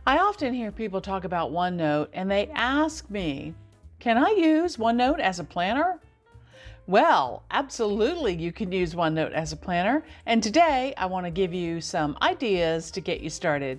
I often hear people talk about OneNote and they ask me, can I use OneNote as a planner? Well, absolutely you can use OneNote as a planner, and today I want to give you some ideas to get you started.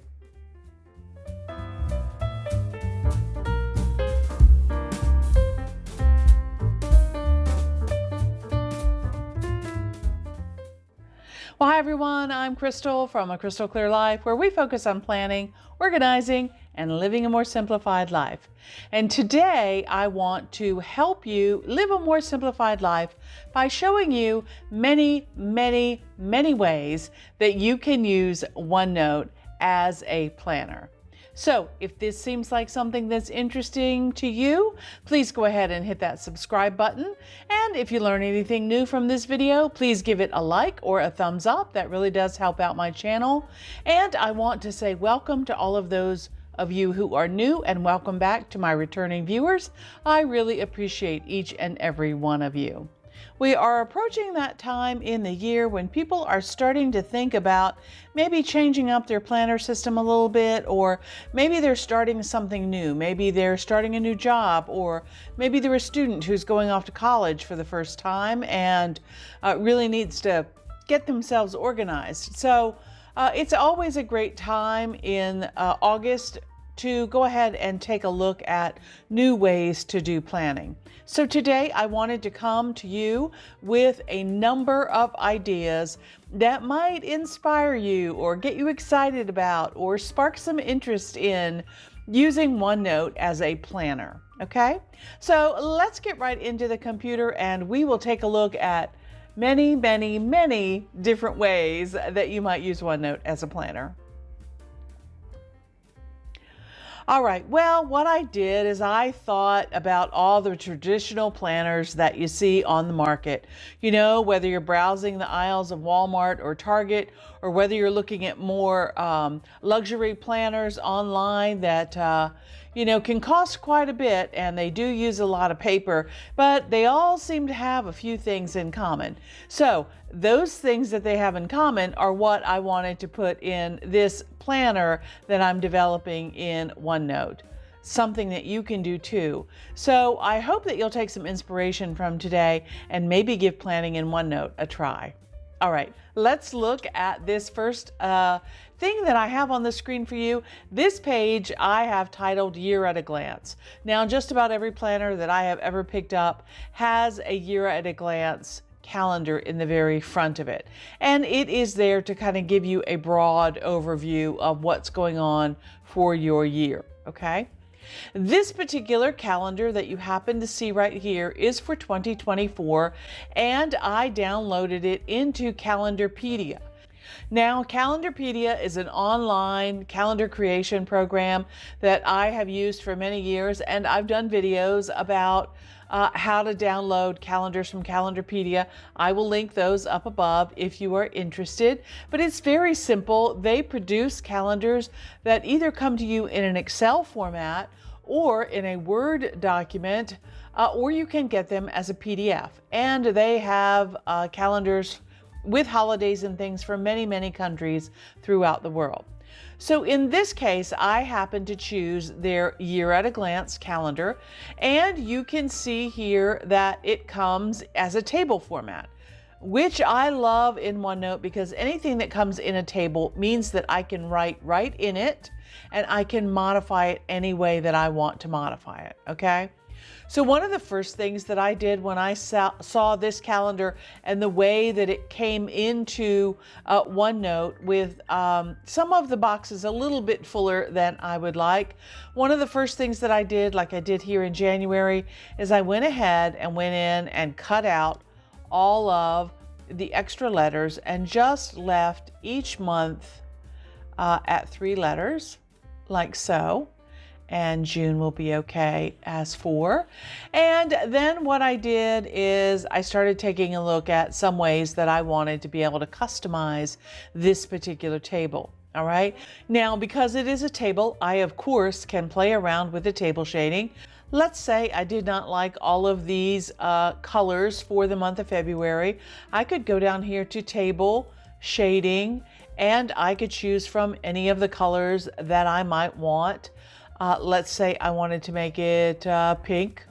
Well, hi everyone, I'm Crystal from A Crystal Clear Life, where we focus on planning, organizing, and living a more simplified life. And today I want to help you live a more simplified life by showing you many ways that you can use OneNote as a planner. So if this seems like something that's interesting to you, please go ahead and hit that subscribe button. And if you learn anything new from this video, please give it a like or a thumbs up. That really does help out my channel. And I want to say welcome to all of those of you who are new, and welcome back to my returning viewers. I really appreciate each and every one of you. We are approaching that time in the year when people are starting to think about maybe changing up their planner system a little bit, or maybe they're starting something new. Maybe they're starting a new job, or maybe they're a student who's going off to college for the first time and really needs to get themselves organized. So it's always a great time in August to go ahead and take a look at new ways to do planning. So today I wanted to come to you with a number of ideas that might inspire you or get you excited about or spark some interest in using OneNote as a planner, okay? So let's get right into the computer and we will take a look at many different ways that you might use OneNote as a planner. All right, well, what I did is I thought about all the traditional planners that you see on the market. You know, whether you're browsing the aisles of Walmart or Target, or whether you're looking at more luxury planners online that, you know, can cost quite a bit, and they do use a lot of paper, but they all seem to have a few things in common. So those things that they have in common are what I wanted to put in this planner that I'm developing in OneNote, something that you can do too. So I hope that you'll take some inspiration from today and maybe give planning in OneNote a try. All right, let's look at this first thing that I have on the screen for you. This page I have titled Year at a Glance. Now, just about every planner that I have ever picked up has a year at a glance calendar in the very front of it. And it is there to kind of give you a broad overview of what's going on for your year, okay? This particular calendar that you happen to see right here is for 2024, and I downloaded it into Calendarpedia. Now, Calendarpedia is an online calendar creation program that I have used for many years, and I've done videos about how to download calendars from Calendarpedia. I will link those up above if you are interested, but it's very simple. They produce calendars that either come to you in an Excel format or in a Word document, or you can get them as a PDF. And they have calendars with holidays and things from many countries throughout the world. So in this case, I happen to choose their Year at a Glance calendar, and you can see here that it comes as a table format, which I love in OneNote because anything that comes in a table means that I can write right in it and I can modify it any way that I want to modify it, okay? So one of the first things that I did when I saw this calendar and the way that it came into OneNote with some of the boxes a little bit fuller than I would like, one of the first things that I did, like I did here in January, is I went ahead and went in and cut out all of the extra letters and just left each month at 3 letters, like so. And June will be okay as 4. And then what I did is I started taking a look at some ways that I wanted to be able to customize this particular table. All right. Now, because it is a table, I of course can play around with the table shading. Let's say I did not like all of these colors for the month of February. I could go down here to table, shading, and I could choose from any of the colors that I might want. Let's say I wanted to make it pink.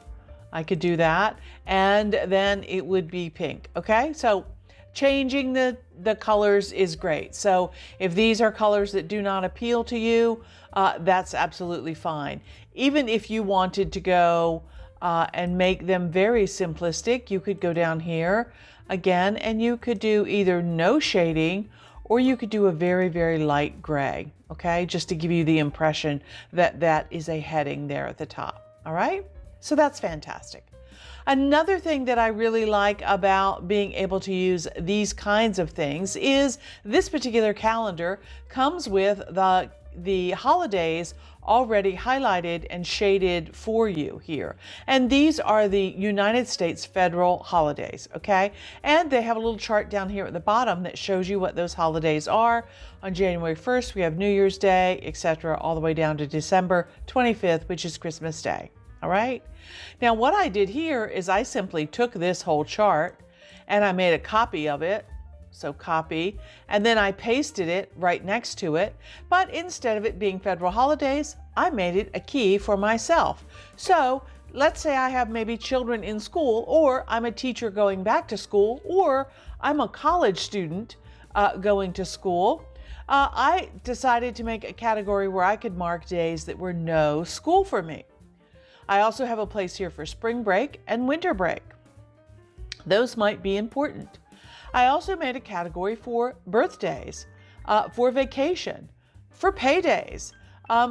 I could do that, and then it would be pink. Okay, so changing the colors is great. So if these are colors that do not appeal to you, that's absolutely fine. Even if you wanted to go and make them very simplistic, you could go down here again, and you could do either no shading, or you could do a very, very light gray, okay? Just to give you the impression that that is a heading there at the top, all right? So that's fantastic. Another thing that I really like about being able to use these kinds of things is this particular calendar comes with the holidays already highlighted and shaded for you here. And these are the United States federal holidays, okay? And they have a little chart down here at the bottom that shows you what those holidays are. On January 1st, we have New Year's Day, etc., all the way down to December 25th, which is Christmas Day, all right? Now, what I did here is I simply took this whole chart and I made a copy of it. So copy, and then I pasted it right next to it, but instead of it being federal holidays, I made it a key for myself. So let's say I have maybe children in school, or I'm a teacher going back to school, or I'm a college student going to school. I decided to make a category where I could mark days that were no school for me. I also have a place here for spring break and winter break. Those might be important. I also made a category for birthdays, for vacation, for paydays,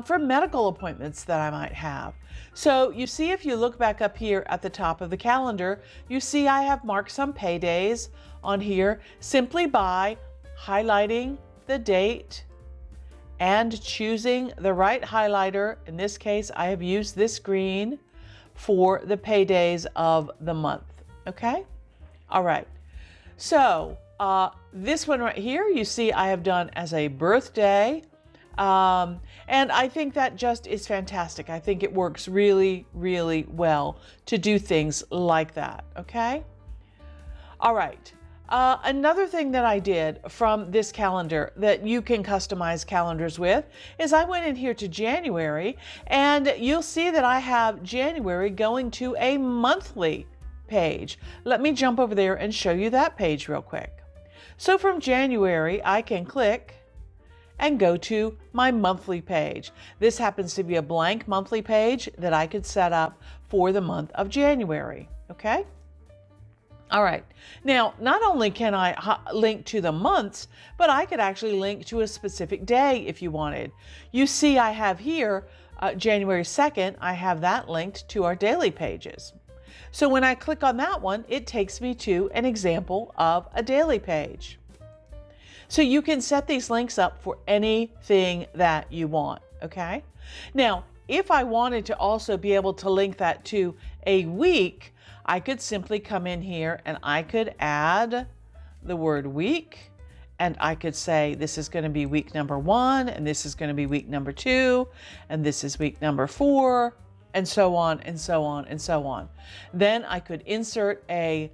for medical appointments that I might have. So you see, if you look back up here at the top of the calendar, you see I have marked some paydays on here simply by highlighting the date and choosing the right highlighter. In this case, I have used this green for the paydays of the month, okay? All right. So this one right here, you see I have done as a birthday, and I think that just is fantastic. I think it works really, really well to do things like that, okay? All right. Another thing that I did from this calendar that you can customize calendars with is I went in here to January, and you'll see that I have January going to a monthly page. Let me jump over there and show you that page real quick. So from January, I can click and go to my monthly page. This happens to be a blank monthly page that I could set up for the month of January, okay? All right, now not only can I link to the months, but I could actually link to a specific day if you wanted. You see I have here January 2nd, I have that linked to our daily pages. So when I click on that one, it takes me to an example of a daily page. So you can set these links up for anything that you want, okay? Now, if I wanted to also be able to link that to a week, I could simply come in here and I could add the word week, and I could say this is going to be week number 1, and this is going to be week number 2, and this is week number 4, and so on and so on and so on. Then I could insert a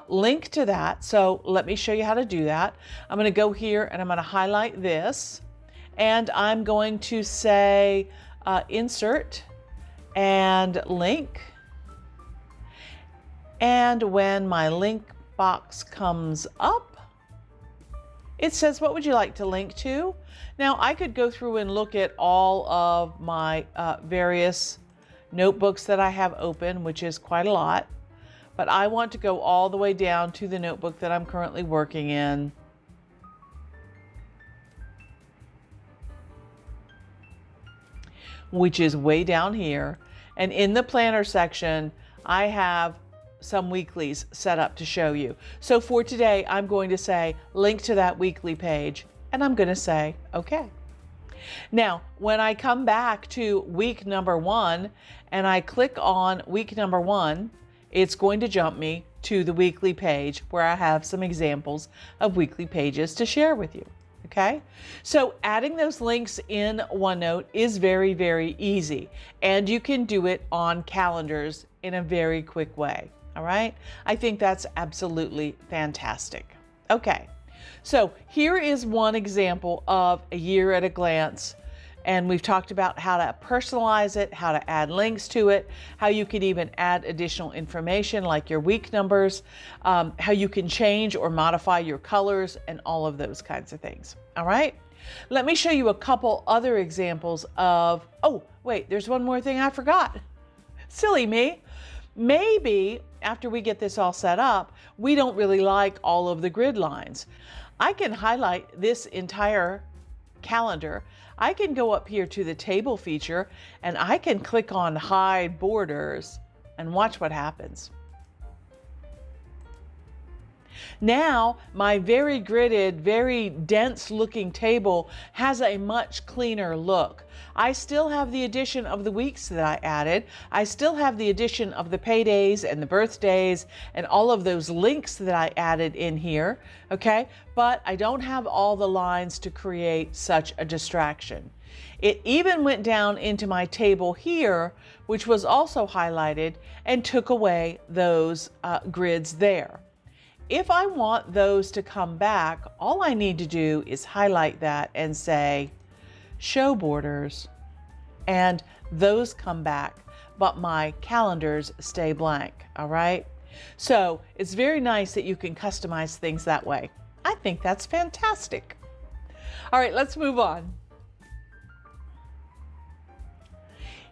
link to that. So let me show you how to do that. I'm going to go here and I'm going to highlight this, and I'm going to say insert and link. And when my link box comes up, it says, what would you like to link to? Now I could go through and look at all of my various notebooks that I have open, which is quite a lot, but I want to go all the way down to the notebook that I'm currently working in. Which is way down here. And in the planner section, I have some weeklies set up to show you. So for today, I'm going to say link to that weekly page, and I'm going to say okay. Now, when I come back to week number 1 and I click on week number 1, it's going to jump me to the weekly page where I have some examples of weekly pages to share with you. Okay, so adding those links in OneNote is very, very easy, and you can do it on calendars in a very quick way. All right, I think that's absolutely fantastic. Okay, So here is one example of a year at a glance. And we've talked about how to personalize it, how to add links to it, how you can even add additional information like your week numbers, how you can change or modify your colors, and all of those kinds of things. All right. Let me show you a couple other examples of, oh, wait, there's one more thing I forgot. Silly me. Maybe after we get this all set up, we don't really like all of the grid lines. I can highlight this entire calendar. I can go up here to the table feature and I can click on hide borders and watch what happens. Now my very gridded, very dense looking table has a much cleaner look. I still have the addition of the weeks that I added. I still have the addition of the paydays and the birthdays and all of those links that I added in here, okay? But I don't have all the lines to create such a distraction. It even went down into my table here, which was also highlighted, and took away those grids there. If I want those to come back, all I need to do is highlight that and say, show borders, and those come back, but my calendars stay blank, all right? So it's very nice that you can customize things that way. I think that's fantastic. All right, let's move on.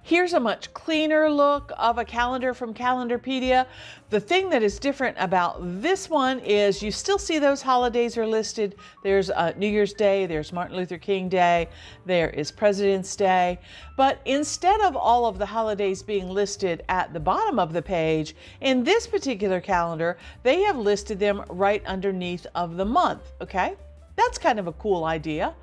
Here's a much cleaner look of a calendar from Calendarpedia. The thing that is different about this one is you still see those holidays are listed. There's New Year's Day, there's Martin Luther King Day, there is President's Day. But instead of all of the holidays being listed at the bottom of the page, in this particular calendar, they have listed them right underneath of the month, okay? That's kind of a cool idea.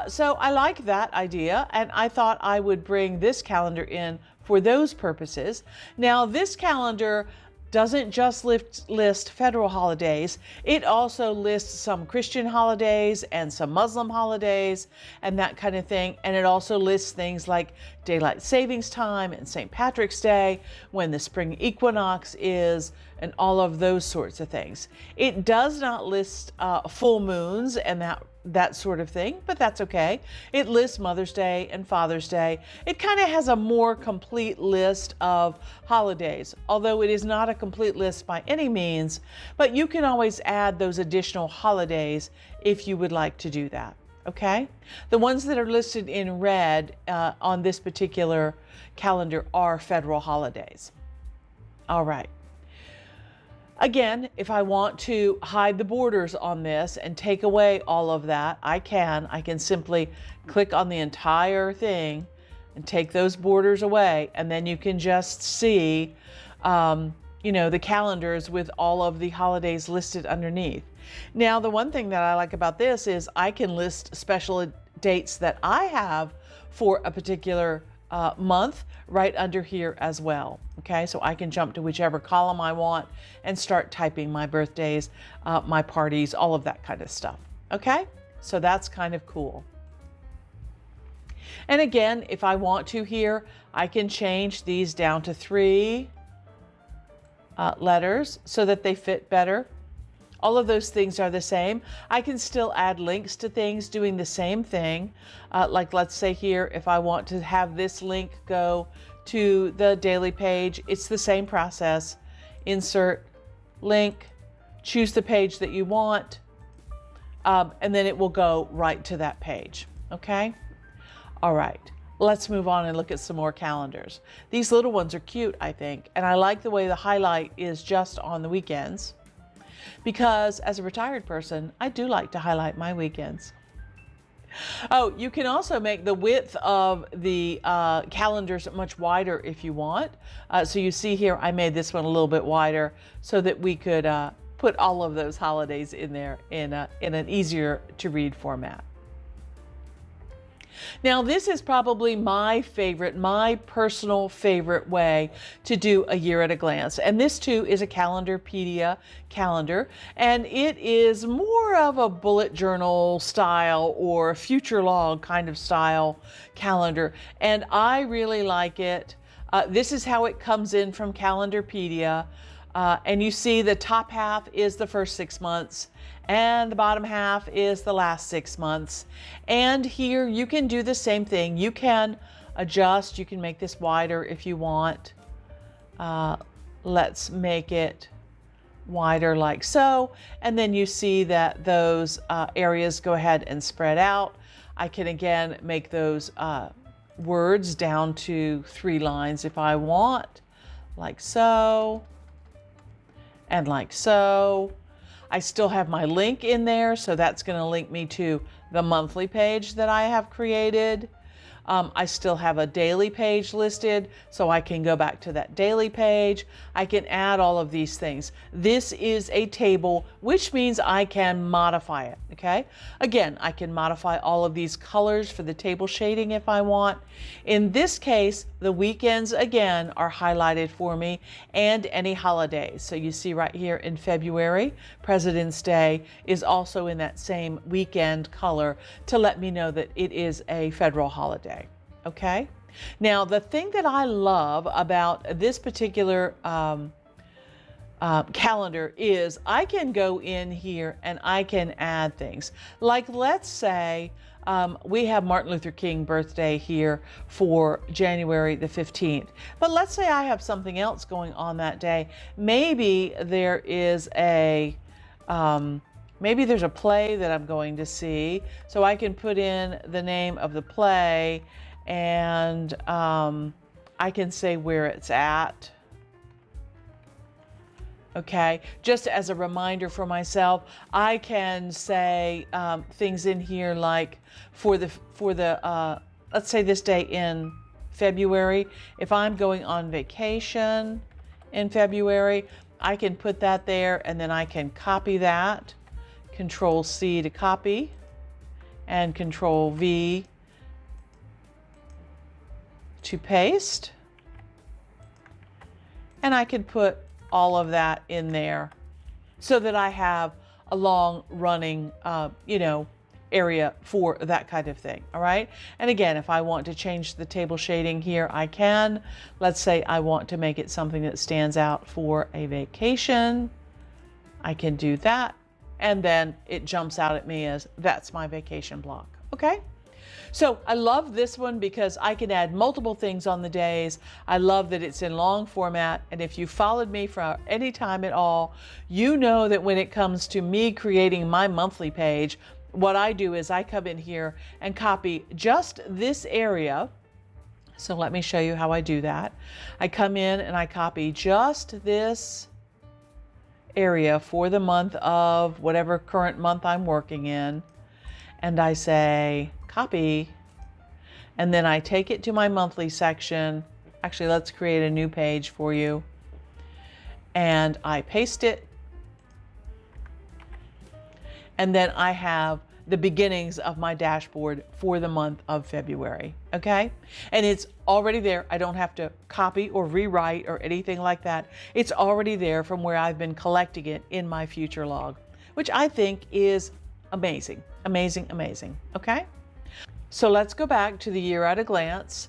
So I like that idea, and I thought I would bring this calendar in for those purposes. Now, this calendar doesn't just list federal holidays, it also lists some Christian holidays and some Muslim holidays and that kind of thing. And it also lists things like daylight savings time and St. Patrick's Day, when the spring equinox is, and all of those sorts of things. It does not list full moons and that sort of thing, but that's okay. It lists Mother's Day and Father's Day. It kind of has a more complete list of holidays, although it is not a complete list by any means, but you can always add those additional holidays if you would like to do that, okay? The ones that are listed in red on this particular calendar are federal holidays. All right. Again, if I want to hide the borders on this and take away all of that, I can simply click on the entire thing and take those borders away, and then you can just see, the calendars with all of the holidays listed underneath. Now, the one thing that I like about this is I can list special dates that I have for a particular month right under here as well. Okay, so I can jump to whichever column I want and start typing my birthdays, my parties, all of that kind of stuff. Okay, so that's kind of cool. And again, if I want to here, I can change these down to 3 letters so that they fit better. All of those things are the same. I can still add links to things doing the same thing. Like let's say here, if I want to have this link go to the daily page, it's the same process. Insert link, choose the page that you want, and then it will go right to that page, okay? All right, let's move on and look at some more calendars. These little ones are cute, I think, and I like the way the highlight is just on the weekends, because as a retired person, I do like to highlight my weekends. Oh, you can also make the width of the calendars much wider if you want. So you see here, I made this one a little bit wider so that we could put all of those holidays in there in an easier to read format. Now, this is probably my personal favorite way to do a year at a glance. And this too is a Calendarpedia calendar, and it is more of a bullet journal style or future log kind of style calendar. And I really like it. This is how it comes in from Calendarpedia. And you see the top half is the first 6 months and the bottom half is the last 6 months. And here you can do the same thing. You can adjust, you can make this wider if you want. Let's make it wider like so. And then you see that those areas go ahead and spread out. I can again make those words down to 3 lines if I want, like so. And like so. I still have my link in there, so that's going to link me to the monthly page that I have created. I still have a daily page listed, so I can go back to that daily page. I can add all of these things. This is a table, which means I can modify it, okay? Again, I can modify all of these colors for the table shading if I want. In this case, the weekends, again, are highlighted for me and any holidays. So you see right here in February, President's Day is also in that same weekend color to let me know that it is a federal holiday. Okay. Now, the thing that I love about this particular calendar is I can go in here and I can add things. Like, let's say we have Martin Luther King birthday here for January the 15th. But let's say I have something else going on that day. Maybe there is maybe there's a play that I'm going to see. So I can put in the name of the play and I can say where it's at. Okay, just as a reminder for myself, I can say things in here like for the let's say this day in February. If I'm going on vacation in February, I can put that there and then I can copy that. Control C to copy and Control V to paste. And I can put all of that in there so that I have a long running, area for that kind of thing. All right. And again, if I want to change the table shading here, I can. Let's say I want to make it something that stands out for a vacation. I can do that. And then it jumps out at me as that's my vacation block. Okay. So I love this one because I can add multiple things on the days. I love that it's in long format. And if you followed me for any time at all, you know that when it comes to me creating my monthly page, what I do is I come in here and copy just this area. So let me show you how I do that. I come in and I copy just this area for the month of whatever current month I'm working in. And I say copy, and then I take it to my monthly section. Actually, let's create a new page for you. And I paste it. And then I have the beginnings of my dashboard for the month of February. Okay? And it's already there. I don't have to copy or rewrite or anything like that. It's already there from where I've been collecting it in my future log, which I think is amazing, amazing, amazing. Okay? So let's go back to the year at a glance.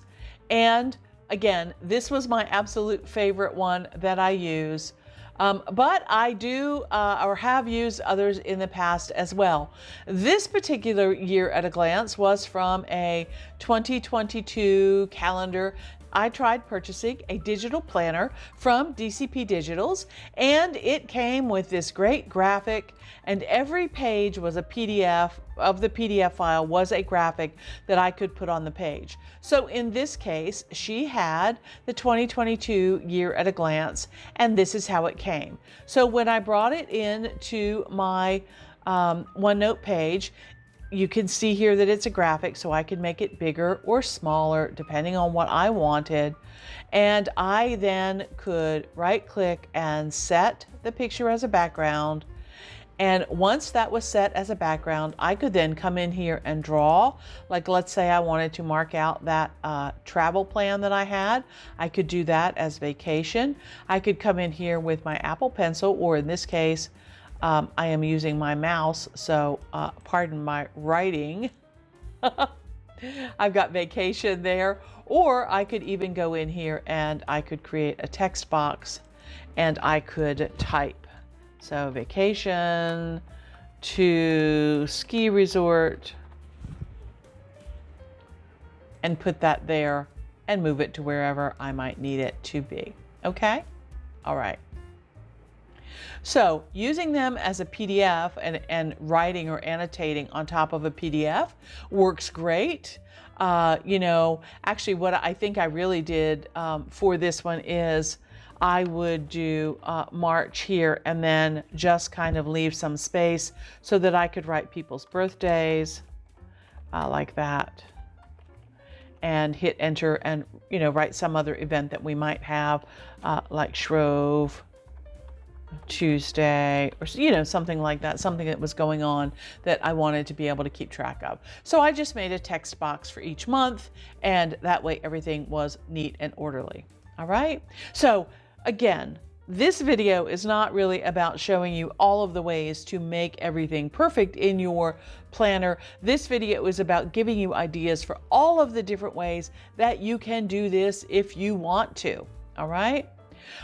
And again, this was my absolute favorite one that I use. But I do or have used others in the past as well. This particular year at a glance was from a 2022 calendar. I tried purchasing a digital planner from DCP Digitals, and it came with this great graphic, and every page was a PDF. Of the PDF file was a graphic that I could put on the page. So in this case, she had the 2022 year at a glance, and this is how it came. So when I brought it in to my OneNote page, you can see here that it's a graphic, so I can make it bigger or smaller depending on what I wanted. And I then could right click and set the picture as a background. And once that was set as a background, I could then come in here and draw. Like, let's say I wanted to mark out that travel plan that I had. I could do that as vacation. I could come in here with my Apple Pencil, or in this case, I am using my mouse, so pardon my writing. I've got vacation there. Or I could even go in here and I could create a text box and I could type. So vacation to ski resort, and put that there and move it to wherever I might need it to be. Okay? All right. So using them as a PDF and writing or annotating on top of a PDF works great. Actually what I think I really did for this one is I would do March here and then just kind of leave some space so that I could write people's birthdays like that, and hit enter and write some other event that we might have, like Shrove Tuesday, or something like that, something that was going on that I wanted to be able to keep track of. So I just made a text box for each month, and that way everything was neat and orderly. All right, so again, this video is not really about showing you all of the ways to make everything perfect in your planner. This video is about giving you ideas for all of the different ways that you can do this if you want to. All right.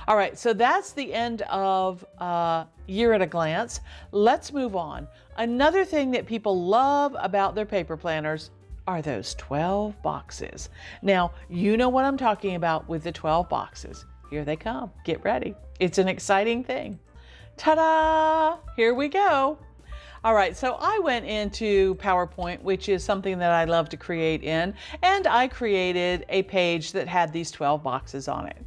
All right, so that's the end of Year at a Glance. Let's move on. Another thing that people love about their paper planners are those 12 boxes. Now, you know what I'm talking about with the 12 boxes. Here they come. Get ready. It's an exciting thing. Ta-da! Here we go. All right, so I went into PowerPoint, which is something that I love to create in, and I created a page that had these 12 boxes on it.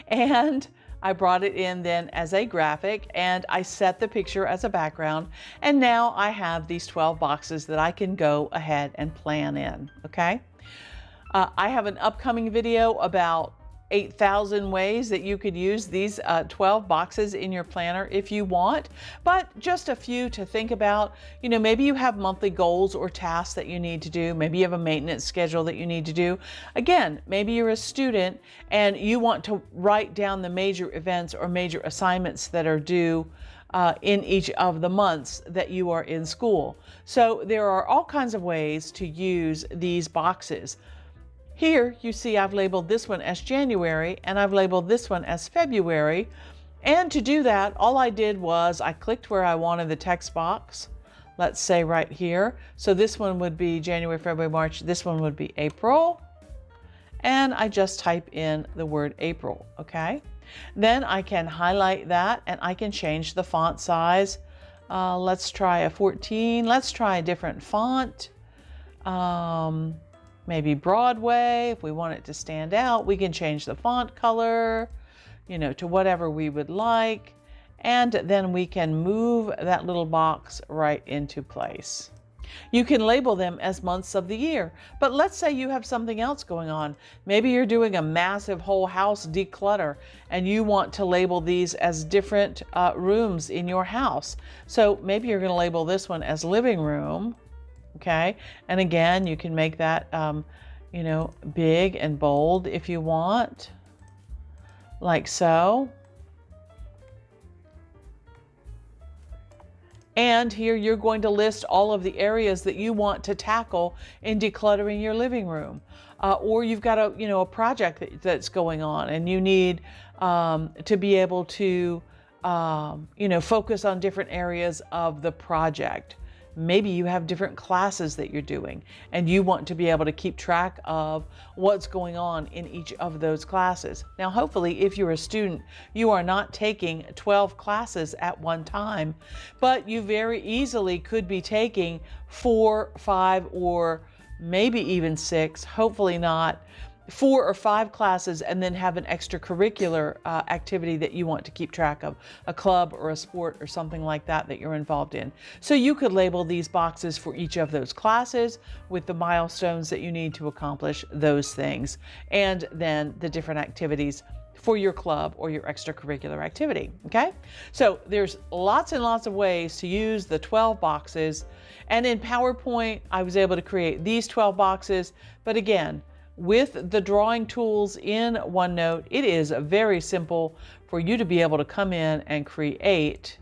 And I brought it in then as a graphic, and I set the picture as a background, and now I have these 12 boxes that I can go ahead and plan in, okay? I have an upcoming video about 8,000 ways that you could use these 12 boxes in your planner if you want, but just a few to think about. Maybe you have monthly goals or tasks that you need to do. Maybe you have a maintenance schedule that you need to do. Again, maybe you're a student and you want to write down the major events or major assignments that are due in each of the months that you are in school. So there are all kinds of ways to use these boxes. Here you see I've labeled this one as January and I've labeled this one as February. And to do that, all I did was I clicked where I wanted the text box. Let's say right here. So this one would be January, February, March. This one would be April. And I just type in the word April, okay? Then I can highlight that and I can change the font size. Let's try a 14. Let's try a different font. Maybe Broadway. If we want it to stand out, we can change the font color, to whatever we would like. And then we can move that little box right into place. You can label them as months of the year, but let's say you have something else going on. Maybe you're doing a massive whole house declutter and you want to label these as different rooms in your house. So maybe you're going to label this one as living room. Okay, and again, you can make that, big and bold if you want, like so. And here you're going to list all of the areas that you want to tackle in decluttering your living room. Or you've got a project that's going on and you need to be able to, focus on different areas of the project. Maybe you have different classes that you're doing and you want to be able to keep track of what's going on in each of those classes. Now, hopefully, if you're a student, you are not taking 12 classes at one time, but you very easily could be taking 4, 5, or maybe even 6, hopefully not, 4 or 5 classes, and then have an extracurricular activity that you want to keep track of, a club or a sport or something like that that you're involved in. So you could label these boxes for each of those classes with the milestones that you need to accomplish those things, and then the different activities for your club or your extracurricular activity, okay? So there's lots and lots of ways to use the 12 boxes, and in PowerPoint, I was able to create these 12 boxes, but again, with the drawing tools in OneNote, it is very simple for you to be able to come in and create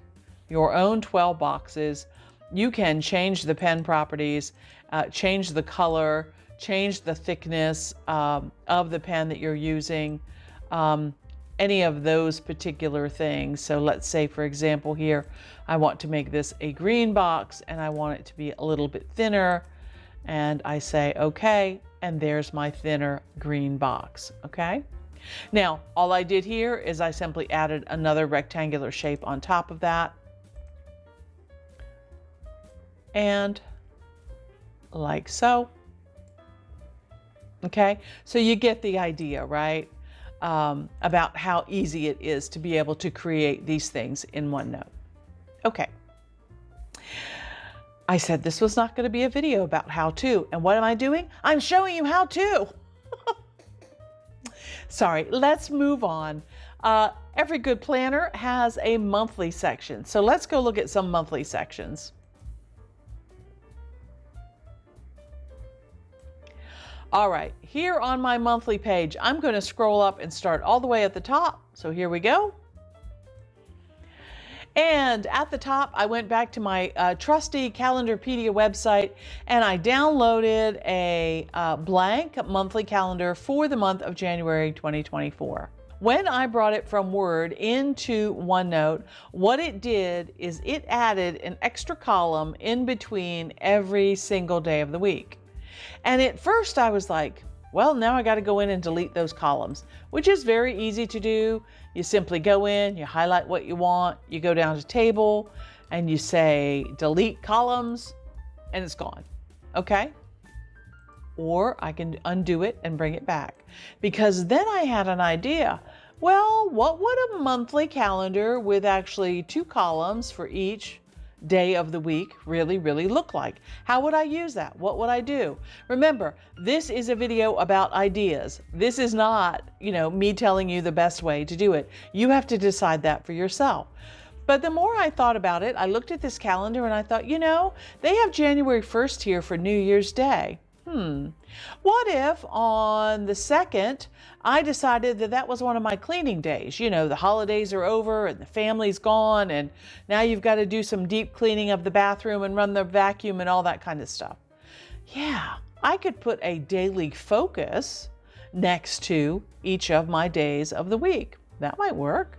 your own 12 boxes. You can change the pen properties, change the color, change the thickness of the pen that you're using, any of those particular things. So let's say, for example, here, I want to make this a green box and I want it to be a little bit thinner. And I say, okay, and there's my thinner green box, okay? Now, all I did here is I simply added another rectangular shape on top of that. And like so. Okay, so you get the idea, right? About how easy it is to be able to create these things in OneNote. Okay. I said this was not going to be a video about how to, and what am I doing? I'm showing you how to. Sorry, let's move on. Every good planner has a monthly section, so let's go look at some monthly sections. All right, here on my monthly page, I'm going to scroll up and start all the way at the top. So here we go. And at the top, I went back to my trusty Calendarpedia website and I downloaded a blank monthly calendar for the month of January 2024. When I brought it from Word into OneNote, what it did is it added an extra column in between every single day of the week. And at first I was like, well, now I got to go in and delete those columns, which is very easy to do. You simply go in, you highlight what you want, you go down to table and you say delete columns and it's gone. Okay. Or I can undo it and bring it back, because then I had an idea. Well, what would a monthly calendar with actually 2 columns for each day of the week really look like? How would I use that? What would I do? Remember, this is a video about ideas. This is not, me telling you the best way to do it. You have to decide that for yourself. But the more I thought about it, I looked at this calendar and I thought, they have January 1st here for New Year's Day. What if on the 2nd, I decided that that was one of my cleaning days? The holidays are over and the family's gone and now you've got to do some deep cleaning of the bathroom and run the vacuum and all that kind of stuff. Yeah, I could put a daily focus next to each of my days of the week. That might work.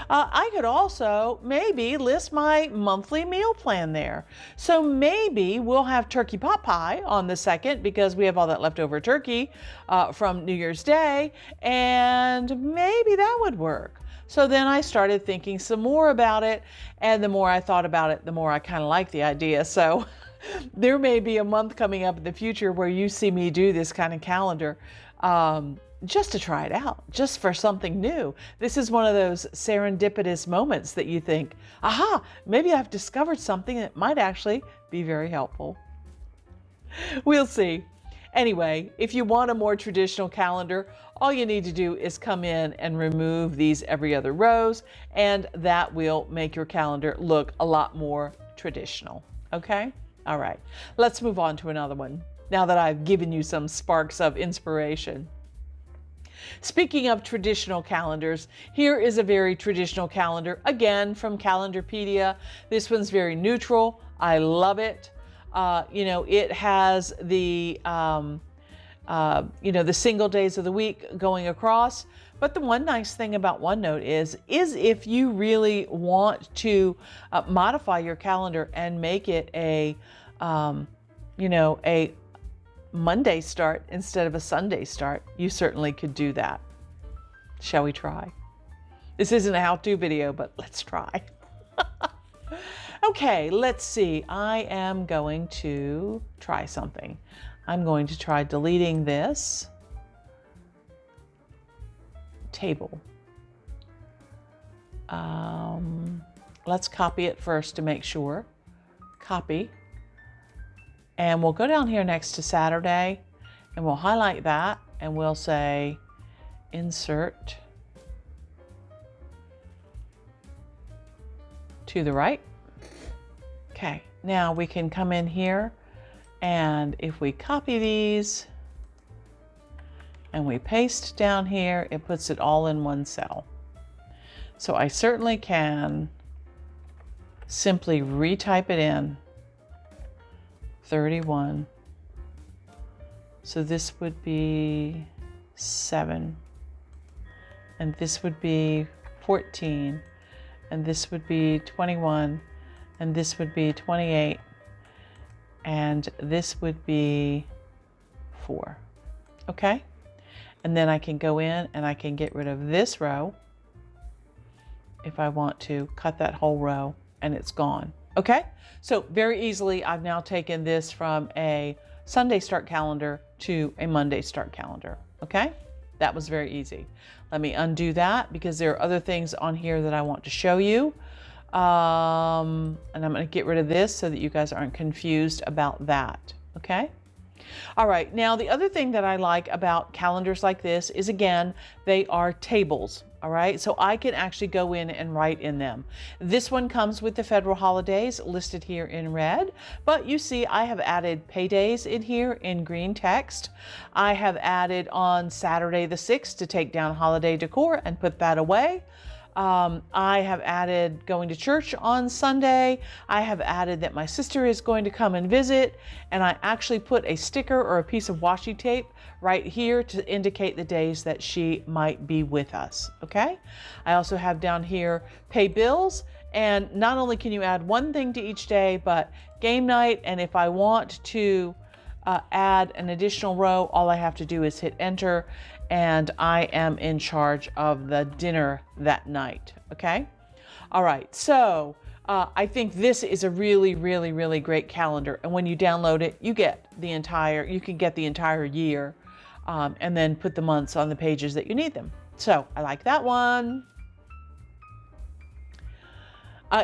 I could also maybe list my monthly meal plan there. So maybe we'll have turkey pot pie on the 2nd because we have all that leftover turkey from New Year's Day, and maybe that would work. So then I started thinking some more about it, and the more I thought about it, the more I kind of liked the idea. So there may be a month coming up in the future where you see me do this kind of calendar. Just to try it out, just for something new. This is one of those serendipitous moments that you think, aha, maybe I've discovered something that might actually be very helpful. We'll see. Anyway, if you want a more traditional calendar, all you need to do is come in and remove these every other rows, and that will make your calendar look a lot more traditional. Okay? All right, let's move on to another one now that I've given you some sparks of inspiration. Speaking of traditional calendars, here is a very traditional calendar, again from Calendarpedia. This one's very neutral. I love it. It has the single days of the week going across. But the one nice thing about OneNote is if you really want to modify your calendar and make it a Monday start instead of a Sunday start, you certainly could do that. Shall we try? This isn't a how-to video, but let's try. Okay, let's see. I am going to try something. I'm going to try deleting this table. Let's copy it first to make sure. Copy. And we'll go down here next to Saturday and we'll highlight that and we'll say insert to the right. Okay, now we can come in here and if we copy these and we paste down here, it puts it all in one cell. So I certainly can simply retype it in. 31. So this would be 7. and this would be 14, and this would be 21, and this would be 28, and this would be 4. Okay? And then I can go in and I can get rid of this row if I want to, cut that whole row, and it's gone. Okay? So very easily, I've now taken this from a Sunday start calendar to a Monday start calendar. Okay? That was very easy. Let me undo that because there are other things on here that I want to show you. And I'm going to get rid of this so that you guys aren't confused about that. Okay? All right. Now, the other thing that I like about calendars like this is, again, they are tables. All right. So I can actually go in and write in them. This one comes with the federal holidays listed here in red, but you see I have added paydays in here in green text. I have added on Saturday the 6th to take down holiday decor and put that away. I have added going to church on Sunday. I have added that my sister is going to come and visit, and I actually put a sticker or a piece of washi tape right here to indicate the days that she might be with us. Okay. I also have down here pay bills, and not only can you add one thing to each day, but game night. And if I want to add an additional row, all I have to do is hit enter, and I am in charge of the dinner that night. Okay. All right. So I think this is a really, really, really great calendar. And when you download it, you can get the entire year, and then put the months on the pages that you need them. So I like that one.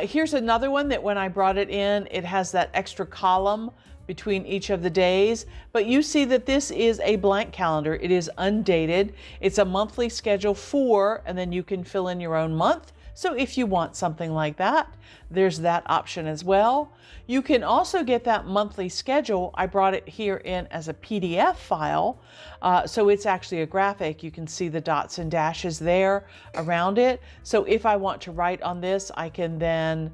Here's another one that when I brought it in, it has that extra column between each of the days, but you see that this is a blank calendar. It is undated. It's a monthly schedule and then you can fill in your own month. So if you want something like that, there's that option as well. You can also get that monthly schedule. I brought it here in as a PDF file. So it's actually a graphic. You can see the dots and dashes there around it. So if I want to write on this, I can then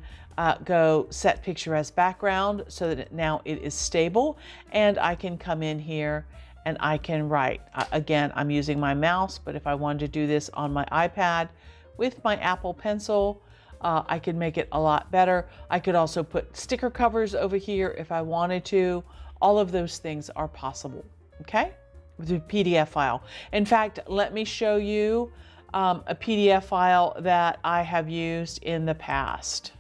go set picture as background so that now it is stable, and I can come in here and I can write. Again, I'm using my mouse, but if I wanted to do this on my iPad with my Apple Pencil, I could make it a lot better. I could also put sticker covers over here if I wanted to. All of those things are possible, okay, with a PDF file. In fact, let me show you a PDF file that I have used in the past.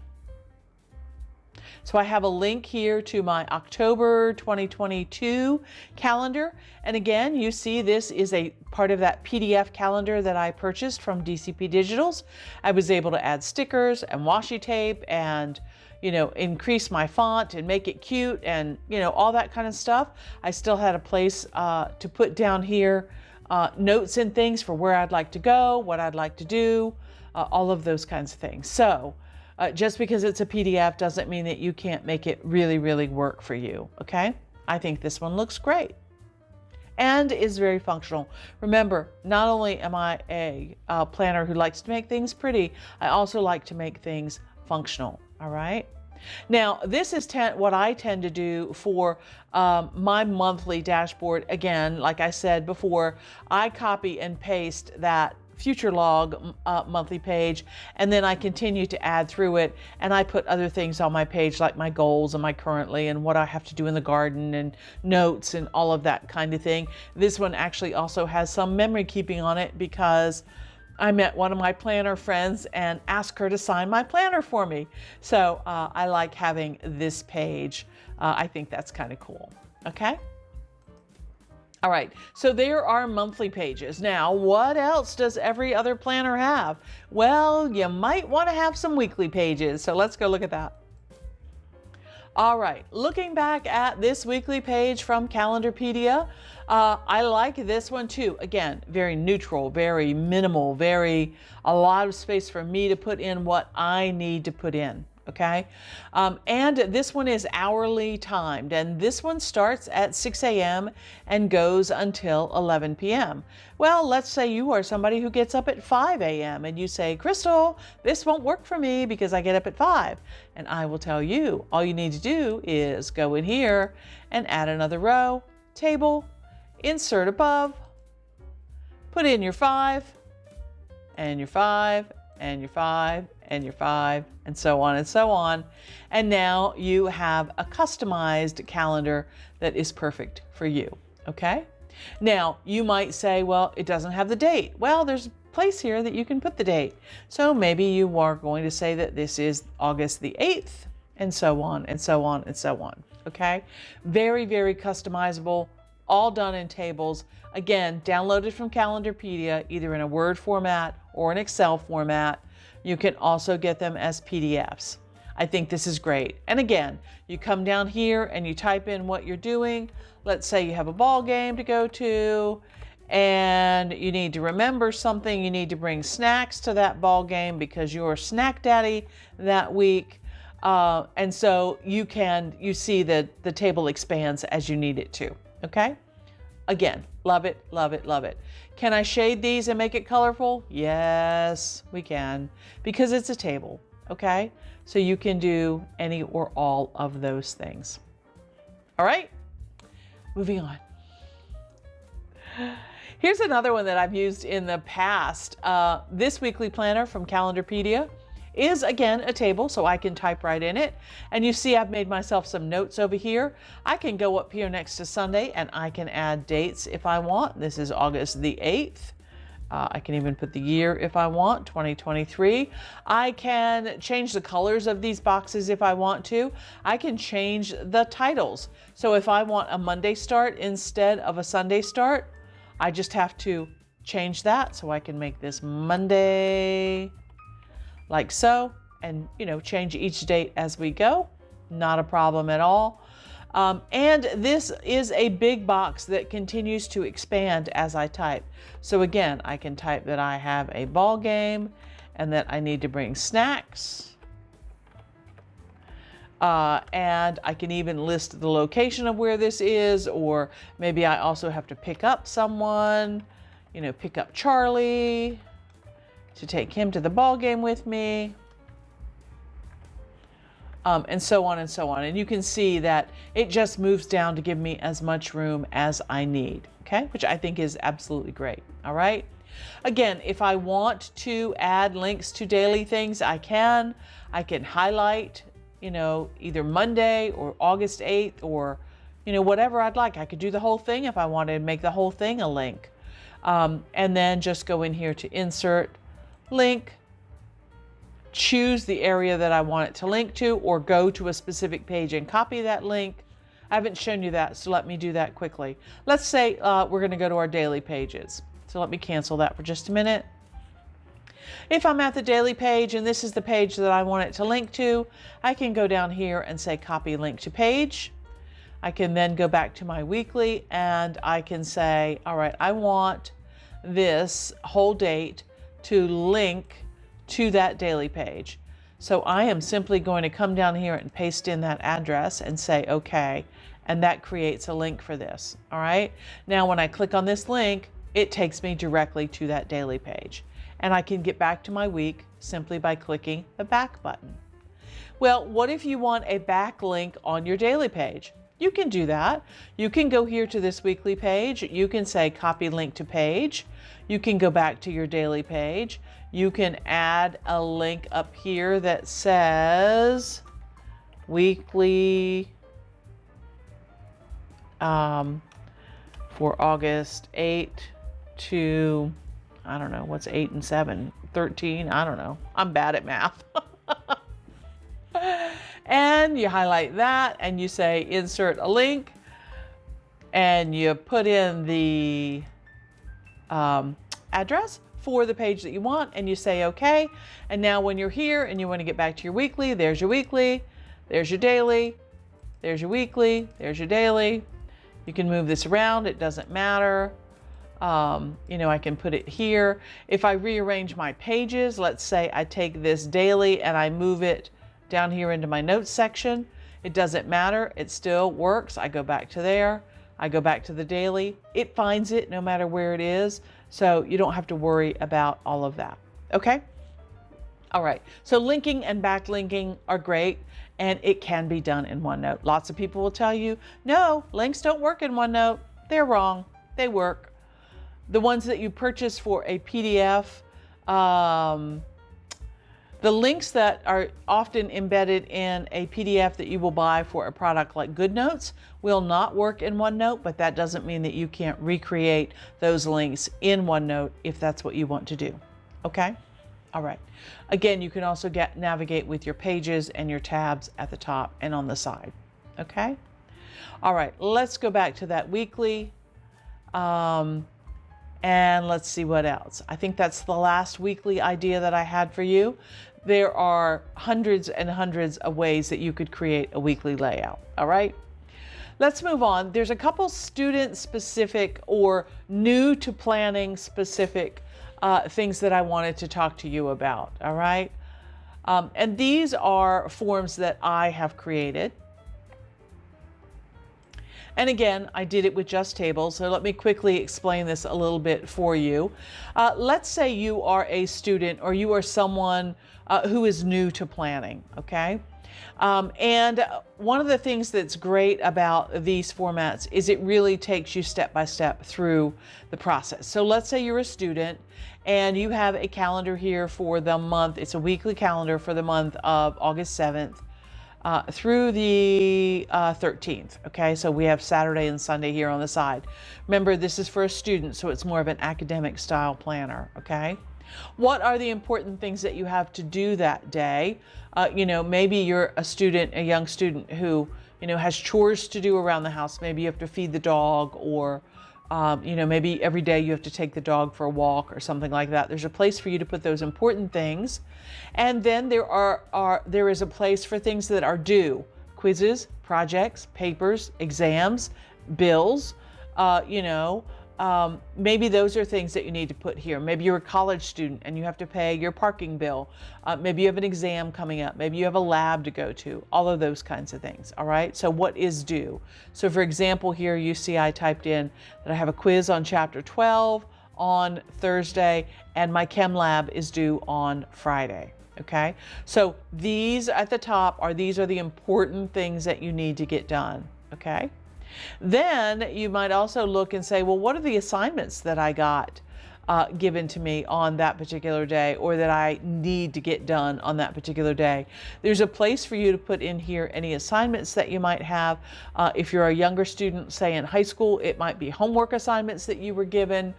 So I have a link here to my October 2022 calendar. And again, you see this is a part of that PDF calendar that I purchased from DCP Digitals. I was able to add stickers and washi tape and, increase my font and make it cute and, all that kind of stuff. I still had a place to put down here notes and things for where I'd like to go, what I'd like to do, all of those kinds of things. So just because it's a PDF doesn't mean that you can't make it really, really work for you, okay? I think this one looks great and is very functional. Remember, not only am I a planner who likes to make things pretty, I also like to make things functional, all right? Now, this is what I tend to do for my monthly dashboard. Again, like I said before, I copy and paste that future log monthly page, and then I continue to add through it, and I put other things on my page like my goals and my currently and what I have to do in the garden and notes and all of that kind of thing. This one actually also has some memory keeping on it because I met one of my planner friends and asked her to sign my planner for me. So I like having this page. I think that's kind of cool. Okay. All right, so there are monthly pages. Now, what else does every other planner have? Well, you might want to have some weekly pages, so let's go look at that. All right, looking back at this weekly page from Calendarpedia, I like this one too. Again, very neutral, very minimal, a lot of space for me to put in what I need to put in. Okay. And this one is hourly timed, and this one starts at 6 a.m. and goes until 11 p.m. Well, let's say you are somebody who gets up at 5 a.m. and you say, Crystal, this won't work for me because I get up at 5. And I will tell you, all you need to do is go in here and add another row, table, insert above, put in your 5, and your 5, and your 5, and your 5, and so on and so on. And now you have a customized calendar that is perfect for you, okay? Now, you might say, well, it doesn't have the date. Well, there's a place here that you can put the date. So maybe you are going to say that this is August the 8th, and so on, and so on, and so on, okay? Very, very customizable, all done in tables. Again, downloaded from Calendarpedia, either in a Word format or an Excel format. You can also get them as PDFs. I think this is great. And again, you come down here and you type in what you're doing. Let's say you have a ball game to go to and you need to remember something. You need to bring snacks to that ball game because you're snack daddy that week. And so you see that the table expands as you need it to, okay? Again, love it, love it, love it. Can I shade these and make it colorful? Yes, we can, because it's a table, okay? So you can do any or all of those things. All right, moving on. Here's another one that I've used in the past. This weekly planner from Calendarpedia is again a table, so I can type right in it. And you see I've made myself some notes over here. I can go up here next to Sunday and I can add dates if I want. This is August the 8th. I can even put the year if I want, 2023. I can change the colors of these boxes if I want to. I can change the titles. So if I want a Monday start instead of a Sunday start, I just have to change that. So I can make this Monday like so, and change each date as we go. Not a problem at all. And this is a big box that continues to expand as I type. So again, I can type that I have a ball game and that I need to bring snacks. And I can even list the location of where this is, or maybe I also have to pick up someone, pick up Charlie to take him to the ball game with me. And so on and so on. And you can see that it just moves down to give me as much room as I need, okay? Which I think is absolutely great, all right? Again, if I want to add links to daily things, I can highlight, either Monday or August 8th or, whatever I'd like. I could do the whole thing if I wanted to make the whole thing a link. And then just go in here to insert, link, choose the area that I want it to link to, or go to a specific page and copy that link. I haven't shown you that, so let me do that quickly. Let's say we're going to go to our daily pages. So let me cancel that for just a minute. If I'm at the daily page and this is the page that I want it to link to, I can go down here and say copy link to page. I can then go back to my weekly and I can say, all right, I want this whole date to link to that daily page. So I am simply going to come down here and paste in that address and say okay, and that creates a link for this. All right, now when I click on this link, it takes me directly to that daily page, and I can get back to my week simply by clicking the back button. Well, what if you want a back link on your daily page? You can do that. You can go here to this weekly page. You can say copy link to page. You can go back to your daily page. You can add a link up here that says weekly for August 8 to, I don't know, what's 8 and 7? 13? I don't know. I'm bad at math. And you highlight that and you say insert a link and you put in the address for the page that you want and you say okay. And now when you're here and you want to get back to your weekly, there's your weekly, there's your daily, there's your weekly, there's your daily. You can move this around, it doesn't matter. I can put it here. If I rearrange my pages, let's say I take this daily and I move it down here into my notes section, it doesn't matter, it still works. I go back to there, I go back to the daily, it finds it no matter where it is, so you don't have to worry about all of that, okay? All right, so linking and backlinking are great, and it can be done in OneNote. Lots of people will tell you, no, links don't work in OneNote. They're wrong, they work. The ones that you purchase for a PDF, The links that are often embedded in a PDF that you will buy for a product like GoodNotes will not work in OneNote, but that doesn't mean that you can't recreate those links in OneNote if that's what you want to do. Okay? All right. Again, you can also navigate with your pages and your tabs at the top and on the side. Okay? All right, let's go back to that weekly. And let's see what else. I think that's the last weekly idea that I had for you. There are hundreds and hundreds of ways that you could create a weekly layout. All right. Let's move on. There's a couple student specific or new to planning specific things that I wanted to talk to you about. All right. And these are forms that I have created. And again, I did it with just tables, so let me quickly explain this a little bit for you. Let's say you are a student or you are someone who is new to planning, okay? And one of the things that's great about these formats is it really takes you step by step through the process. So let's say you're a student and you have a calendar here for the month. It's a weekly calendar for the month of August 7th. Through the 13th. Okay, so we have Saturday and Sunday here on the side. Remember, this is for a student, so it's more of an academic style planner. Okay, what are the important things that you have to do that day? Maybe you're a student, a young student who, has chores to do around the house. Maybe you have to feed the dog, or maybe every day you have to take the dog for a walk or something like that. There's a place for you to put those important things. And then there is a place for things that are due: quizzes, projects, papers, exams, bills. Maybe those are things that you need to put here. Maybe you're a college student and you have to pay your parking bill. Maybe you have an exam coming up. Maybe you have a lab to go to. All of those kinds of things. All right. So what is due? So for example, here you see I typed in that I have a quiz on chapter 12 on Thursday and my chem lab is due on Friday. Okay. So these at the top are the important things that you need to get done. Okay. Then you might also look and say, well, what are the assignments that I got given to me on that particular day, or that I need to get done on that particular day? There's a place for you to put in here any assignments that you might have. If you're a younger student, say in high school, it might be homework assignments that you were given.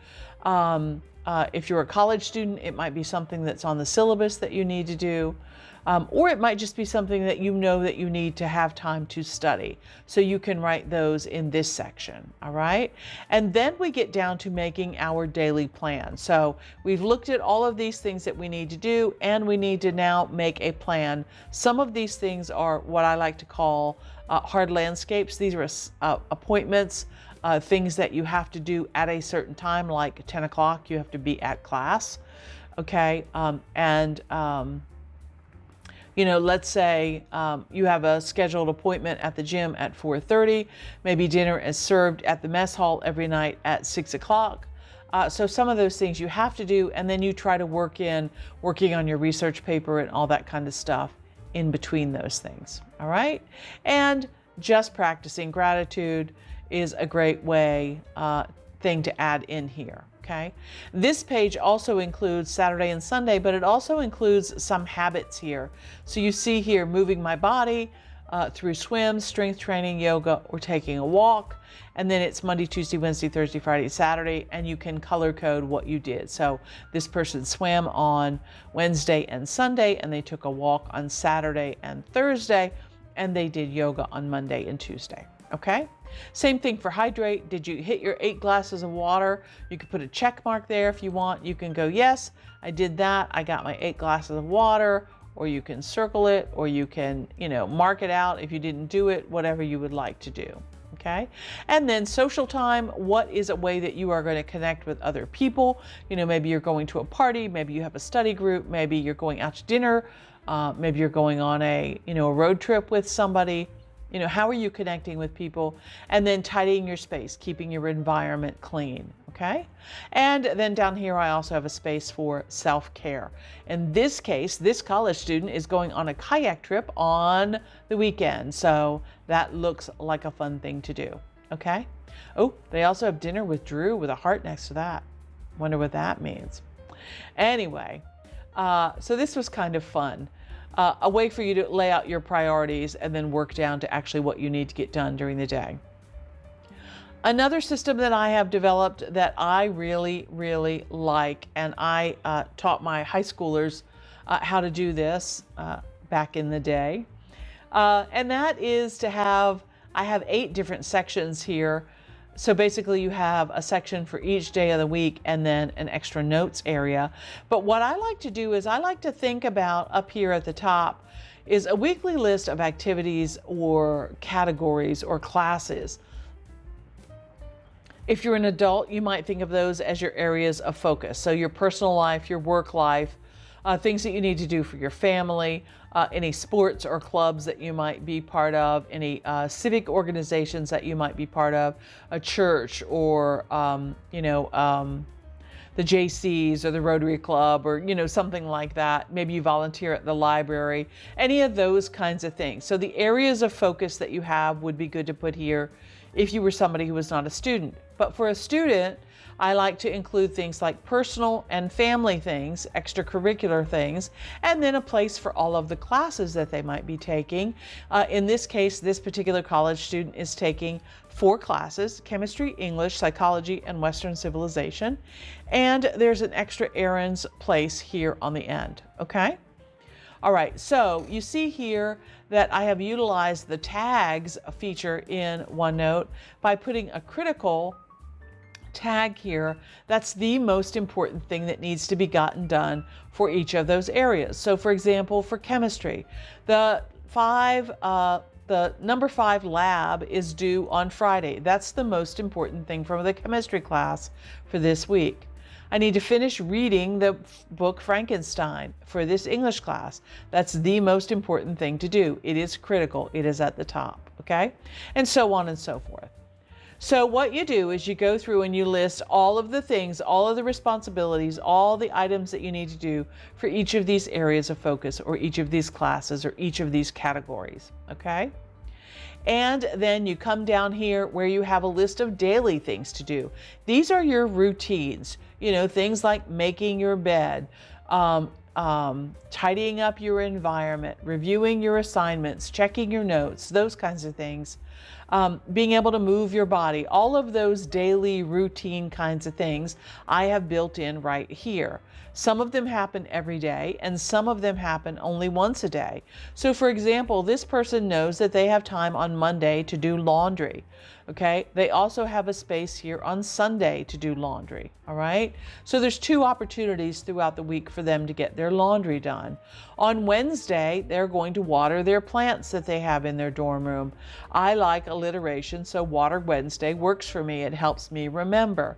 If you're a college student, it might be something that's on the syllabus that you need to do. Or it might just be something that you know that you need to have time to study. So you can write those in this section, all right? And then we get down to making our daily plan. So we've looked at all of these things that we need to do, and we need to now make a plan. Some of these things are what I like to call hard landscapes. These are appointments, things that you have to do at a certain time, like 10 o'clock, you have to be at class, okay? Let's say you have a scheduled appointment at the gym at 4:30. Maybe dinner is served at the mess hall every night at 6 o'clock. So some of those things you have to do, and then you try to working on your research paper and all that kind of stuff in between those things. All right. And just practicing gratitude is a great thing to add in here. Okay. This page also includes Saturday and Sunday, but it also includes some habits here. So you see here, moving my body through swim, strength training, yoga, or taking a walk. And then it's Monday, Tuesday, Wednesday, Thursday, Friday, Saturday, and you can color code what you did. So this person swam on Wednesday and Sunday, and they took a walk on Saturday and Thursday, and they did yoga on Monday and Tuesday. Okay. Same thing for hydrate. Did you hit your 8 glasses of water? You could put a check mark there if you want. You can go, yes, I did that. I got my 8 glasses of water, or you can circle it, or you can, mark it out if you didn't do it, whatever you would like to do. Okay. And then social time. What is a way that you are going to connect with other people? Maybe you're going to a party, maybe you have a study group, maybe you're going out to dinner, maybe you're going on a road trip with somebody. How are you connecting with people? And then tidying your space, keeping your environment clean, okay? And then down here, I also have a space for self-care. In this case, this college student is going on a kayak trip on the weekend. So that looks like a fun thing to do, okay? Oh, they also have dinner with Drew with a heart next to that. Wonder what that means. Anyway, so this was kind of fun. A way for you to lay out your priorities and then work down to actually what you need to get done during the day. Another system that I have developed that I really, really like, and I taught my high schoolers how to do this back in the day, and that is to have, I have 8 different sections here. So basically you have a section for each day of the week and then an extra notes area. But what I like to do is I like to think about up here at the top is a weekly list of activities or categories or classes. If you're an adult, you might think of those as your areas of focus. So your personal life, your work life, things that you need to do for your family, any sports or clubs that you might be part of, any civic organizations that you might be part of, a church or, the JCs or the Rotary Club or, something like that. Maybe you volunteer at the library, any of those kinds of things. So the areas of focus that you have would be good to put here if you were somebody who was not a student. But for a student, I like to include things like personal and family things, extracurricular things, and then a place for all of the classes that they might be taking. In this case, this particular college student is taking 4 classes: chemistry, English, psychology, and Western civilization. And there's an extra errands place here on the end, okay? All right, so you see here that I have utilized the tags feature in OneNote by putting a critical tag here. That's the most important thing that needs to be gotten done for each of those areas. So for example, for chemistry, the number 5 lab is due on Friday. That's the most important thing from the chemistry class for this week. I need to finish reading the book Frankenstein for this English class. That's the most important thing to do. It is critical. It is at the top, okay? And so on and so forth. So what you do is you go through and you list all of the things, all of the responsibilities, all the items that you need to do for each of these areas of focus or each of these classes or each of these categories, okay? And then you come down here where you have a list of daily things to do. These are your routines, things like making your bed, tidying up your environment, reviewing your assignments, checking your notes, those kinds of things. Being able to move your body, all of those daily routine kinds of things I have built in right here. Some of them happen every day and some of them happen only once a day. So for example, this person knows that they have time on Monday to do laundry. Okay, they also have a space here on Sunday to do laundry. All right, so there's 2 opportunities throughout the week for them to get their laundry done. On Wednesday, they're going to water their plants that they have in their dorm room. I like alliteration, so Water Wednesday works for me. It helps me remember.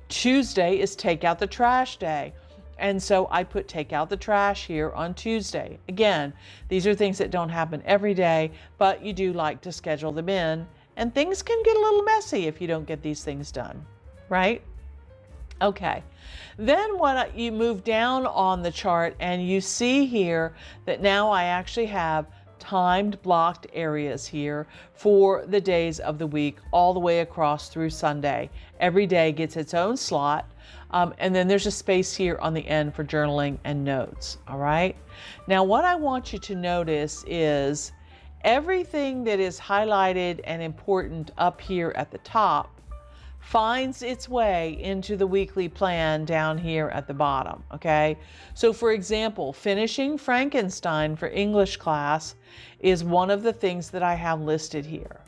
Tuesday is take out the trash day. And so I put take out the trash here on Tuesday. Again, these are things that don't happen every day, but you do like to schedule them in. And things can get a little messy if you don't get these things done, right? Okay, then you move down on the chart and you see here that now I actually have timed blocked areas here for the days of the week all the way across through Sunday. Every day gets its own slot. And then there's a space here on the end for journaling and notes, all right? Now what I want you to notice is everything that is highlighted and important up here at the top finds its way into the weekly plan down here at the bottom, okay? So for example, finishing Frankenstein for English class is one of the things that I have listed here.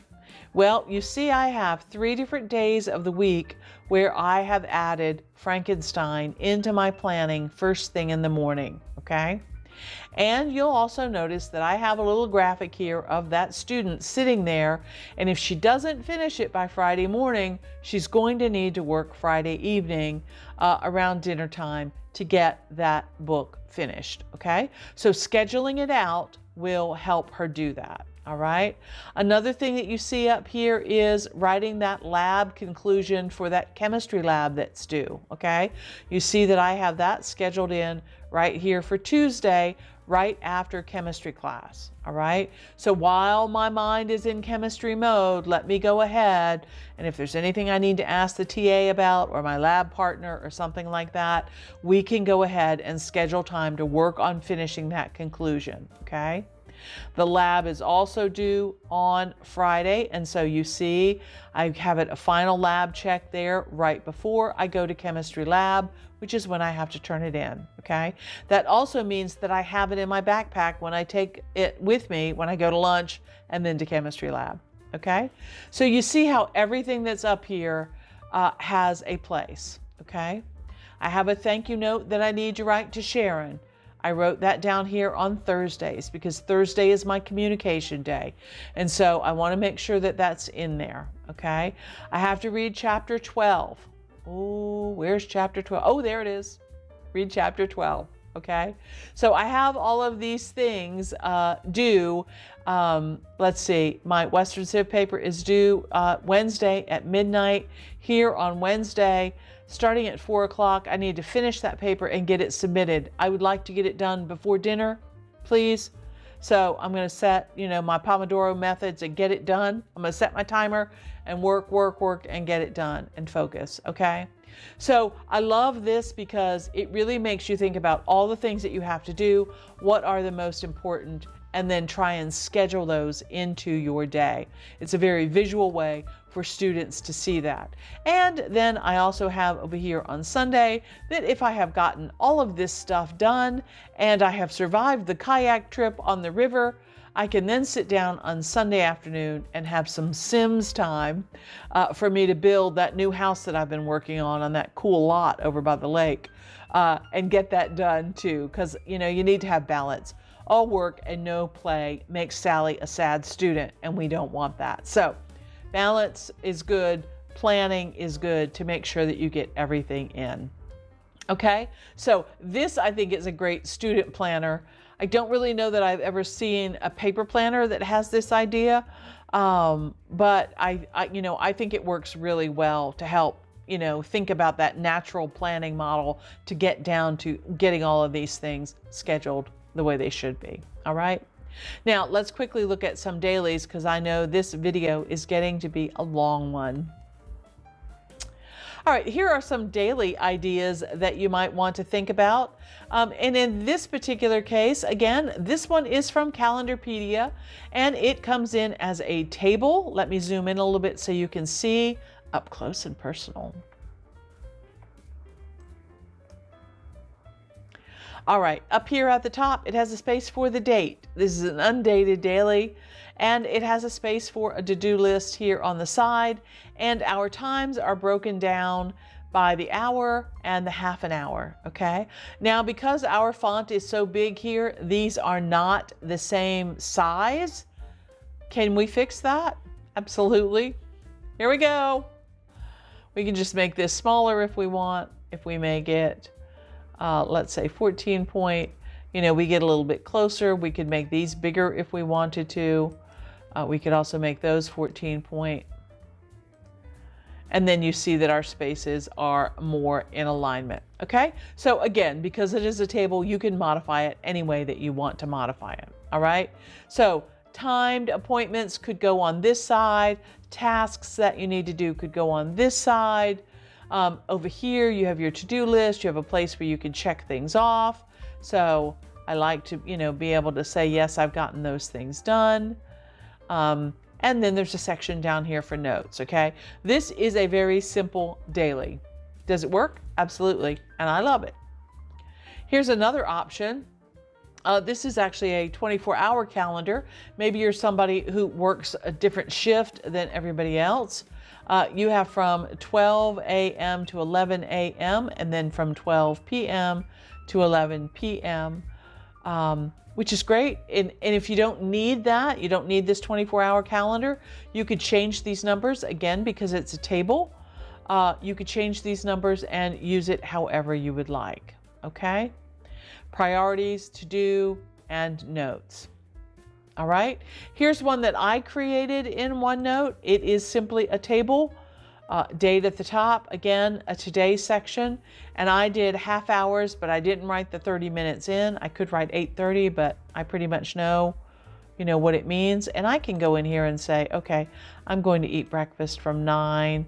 Well, you see I have 3 different days of the week where I have added Frankenstein into my planning first thing in the morning, okay? And you'll also notice that I have a little graphic here of that student sitting there, and if she doesn't finish it by Friday morning, she's going to need to work Friday evening around dinner time to get that book finished, okay? So scheduling it out will help her do that, All right. Another thing that you see up here is writing that lab conclusion for that chemistry lab that's due. Okay. You see that I have that scheduled in right here for Tuesday, right after chemistry class. All right. So while my mind is in chemistry mode, let me go ahead. And if there's anything I need to ask the TA about or my lab partner or something like that, we can go ahead and schedule time to work on finishing that conclusion. Okay. The lab is also due on Friday, and so you see I have a final lab check there right before I go to chemistry lab, which is when I have to turn it in, okay? That also means that I have it in my backpack when I take it with me when I go to lunch and then to chemistry lab, okay? So you see how everything that's up here has a place, okay? I have a thank you note that I need to write to Sharon. I wrote that down here on Thursdays because Thursday is my communication day. And so I want to make sure that that's in there, okay? I have to read chapter 12. Oh, where's chapter 12? Oh, there it is. Read chapter 12, okay? So I have all of these things due. Let's see, my Western Civ paper is due Wednesday at midnight. Here on Wednesday, starting at 4 o'clock, I need to finish that paper and get it submitted. I would like to get it done before dinner, please. So I'm going to set, my Pomodoro methods and get it done. I'm going to set my timer and work, and get it done and focus, okay? So I love this because it really makes you think about all the things that you have to do, what are the most important, and then try and schedule those into your day. It's a very visual way for students to see that. And then I also have over here on Sunday that if I have gotten all of this stuff done and I have survived the kayak trip on the river, I can then sit down on Sunday afternoon and have some Sims time for me to build that new house that I've been working on that cool lot over by the lake and get that done too, because you need to have balance. All work and no play makes Sally a sad student, and we don't want that. So balance is good, planning is good to make sure that you get everything in. Okay, so this I think is a great student planner. I don't really know that I've ever seen a paper planner that has this idea, but I think it works really well to help think about that natural planning model to get down to getting all of these things scheduled the way they should be. All right. Now let's quickly look at some dailies because I know this video is getting to be a long one. All right, here are some daily ideas that you might want to think about. And in this particular case, again, this one is from Calendarpedia and it comes in as a table. Let me zoom in a little bit so you can see up close and personal. All right, up here at the top, it has a space for the date. This is an undated daily, and it has a space for a to-do list here on the side, and our times are broken down by the hour and the half an hour, okay? Now, because our font is so big here, these are not the same size. Can we fix that? Absolutely. Here we go. We can just make this smaller if we want, if we make it let's say 14 point, we get a little bit closer. We could make these bigger if we wanted to. We could also make those 14 point. And then you see that our spaces are more in alignment. Okay. So again, because it is a table, you can modify it any way that you want to modify it. All right. So timed appointments could go on this side. Tasks that you need to do could go on this side. Over here, you have your to-do list. You have a place where you can check things off. So I like to, be able to say, yes, I've gotten those things done. And then there's a section down here for notes. Okay. This is a very simple daily. Does it work? Absolutely. And I love it. Here's another option. This is actually a 24-hour calendar. Maybe you're somebody who works a different shift than everybody else. You have from 12 a.m. to 11 a.m. and then from 12 p.m. to 11 p.m., which is great. And if you don't need that, you don't need this 24-hour calendar, you could change these numbers again because it's a table. You could change these numbers and use it however you would like. Okay? Priorities, to do, and notes. All right, here's one that I created in OneNote. It is simply a table, date at the top, again, a today section, and I did half hours, but I didn't write the 30 minutes in. I could write 8:30, but I pretty much know, what it means. And I can go in here and say, okay, I'm going to eat breakfast from 9,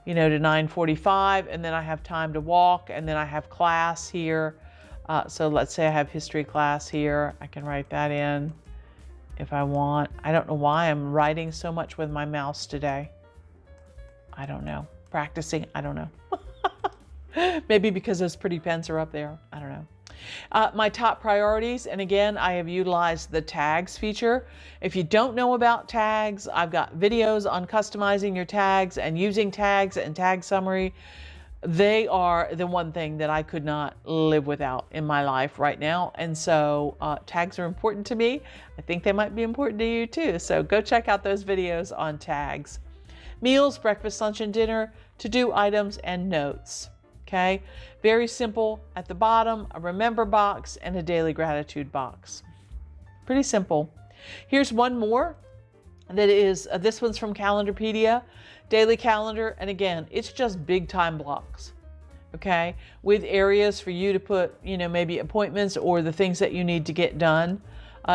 to 9:45, and then I have time to walk, and then I have class here. So let's say I have history class here. I can write that in if I want. I don't know why I'm writing so much with my mouse today. I don't know. Practicing, I don't know. Maybe because those pretty pens are up there. I don't know. My top priorities, and again, I have utilized the tags feature. If you don't know about tags, I've got videos on customizing your tags and using tags and tag summary. They are the one thing that I could not live without in my life right now. And so tags are important to me. I think they might be important to you too. So go check out those videos on tags. Meals, breakfast, lunch, and dinner, to-do items, and notes. Okay, very simple. At the bottom, a remember box and a daily gratitude box. Pretty simple. Here's one more that is, this one's from Calendarpedia, daily calendar. And again, it's just big time blocks, okay, with areas for you to put, maybe appointments or the things that you need to get done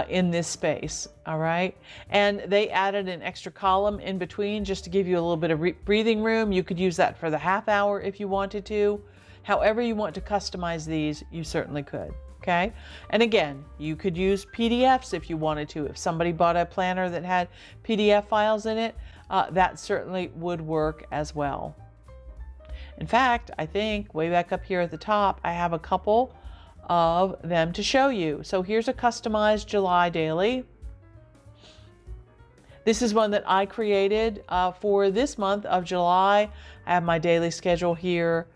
in this space. All right. And they added an extra column in between just to give you a little bit of breathing room. You could use that for the half hour if you wanted to. However you want to customize these, you certainly could. Okay. And again, you could use PDFs if you wanted to. If somebody bought a planner that had PDF files in it, that certainly would work as well. In fact, I think way back up here at the top, I have a couple of them to show you. So here's a customized July daily. This is one that I created for this month of July. I have my daily schedule here.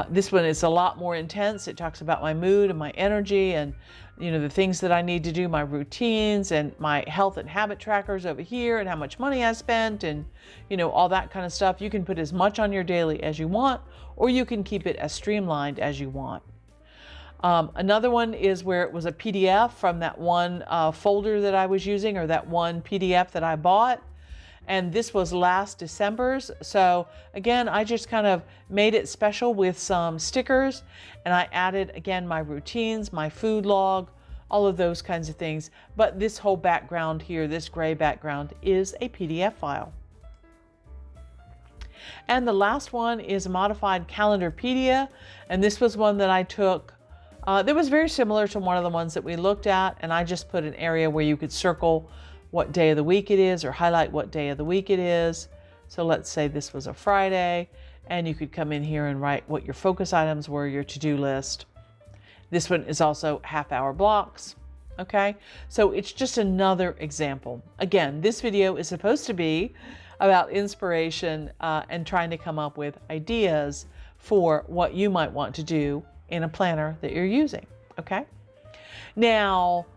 This one is a lot more intense. It talks about my mood and my energy and, the things that I need to do, my routines and my health and habit trackers over here and how much money I spent and, all that kind of stuff. You can put as much on your daily as you want, or you can keep it as streamlined as you want. Another one is where it was a PDF from that one folder that I was using, or that one PDF that I bought. And this was last December's. So again, I just kind of made it special with some stickers, and I added, again, my routines, my food log, all of those kinds of things. But this whole background here, this gray background, is a PDF file. And the last one is a modified Calendarpedia. And this was one that I took that was very similar to one of the ones that we looked at, and I just put an area where you could circle what day of the week it is or highlight what day of the week it is. So let's say this was a Friday, and you could come in here and write what your focus items were, your to-do list. This one is also half-hour blocks. Okay, so it's just another example. Again, this video is supposed to be about inspiration and trying to come up with ideas for what you might want to do in a planner that you're using. Okay, now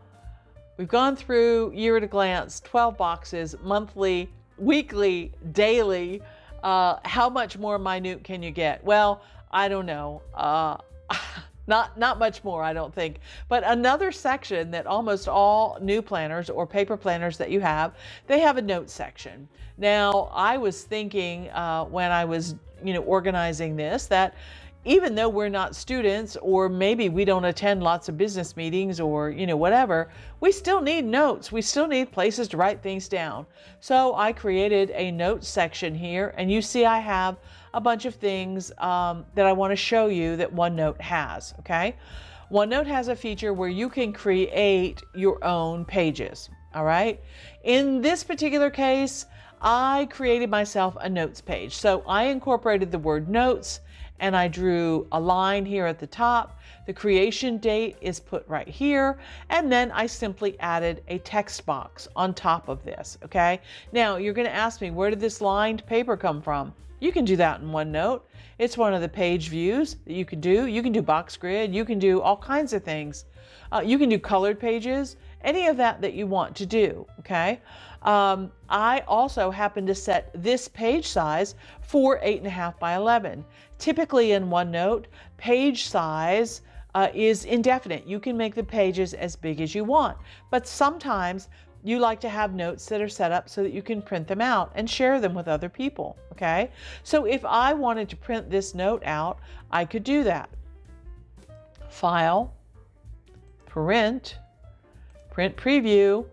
we've gone through year at a glance, 12 boxes, monthly, weekly, daily. How much more minute can you get? Well, I don't know. Not much more, I don't think. But another section that almost all new planners or paper planners that you have, they have a notes section. Now, I was thinking when I was, organizing this, that even though we're not students, or maybe we don't attend lots of business meetings or, whatever, we still need notes. We still need places to write things down. So I created a notes section here, and you see I have a bunch of things that I want to show you that OneNote has, okay? OneNote has a feature where you can create your own pages, all right? In this particular case, I created myself a notes page. So I incorporated the word notes, and I drew a line here at the top. The creation date is put right here. And then I simply added a text box on top of this, okay? Now, you're gonna ask me, where did this lined paper come from? You can do that in OneNote. It's one of the page views that you can do. You can do box grid. You can do all kinds of things. You can do colored pages, any of that you want to do, okay? I also happen to set this page size for 8.5 by 11. Typically in OneNote, page size is indefinite. You can make the pages as big as you want, but sometimes you like to have notes that are set up so that you can print them out and share them with other people, okay? So if I wanted to print this note out, I could do that. File, print preview,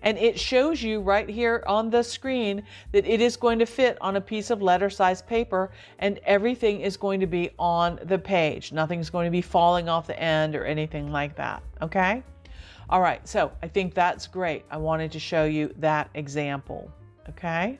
and it shows you right here on the screen that it is going to fit on a piece of letter-sized paper, and everything is going to be on the page. Nothing's going to be falling off the end or anything like that, okay? All right, so I think that's great. I wanted to show you that example, okay?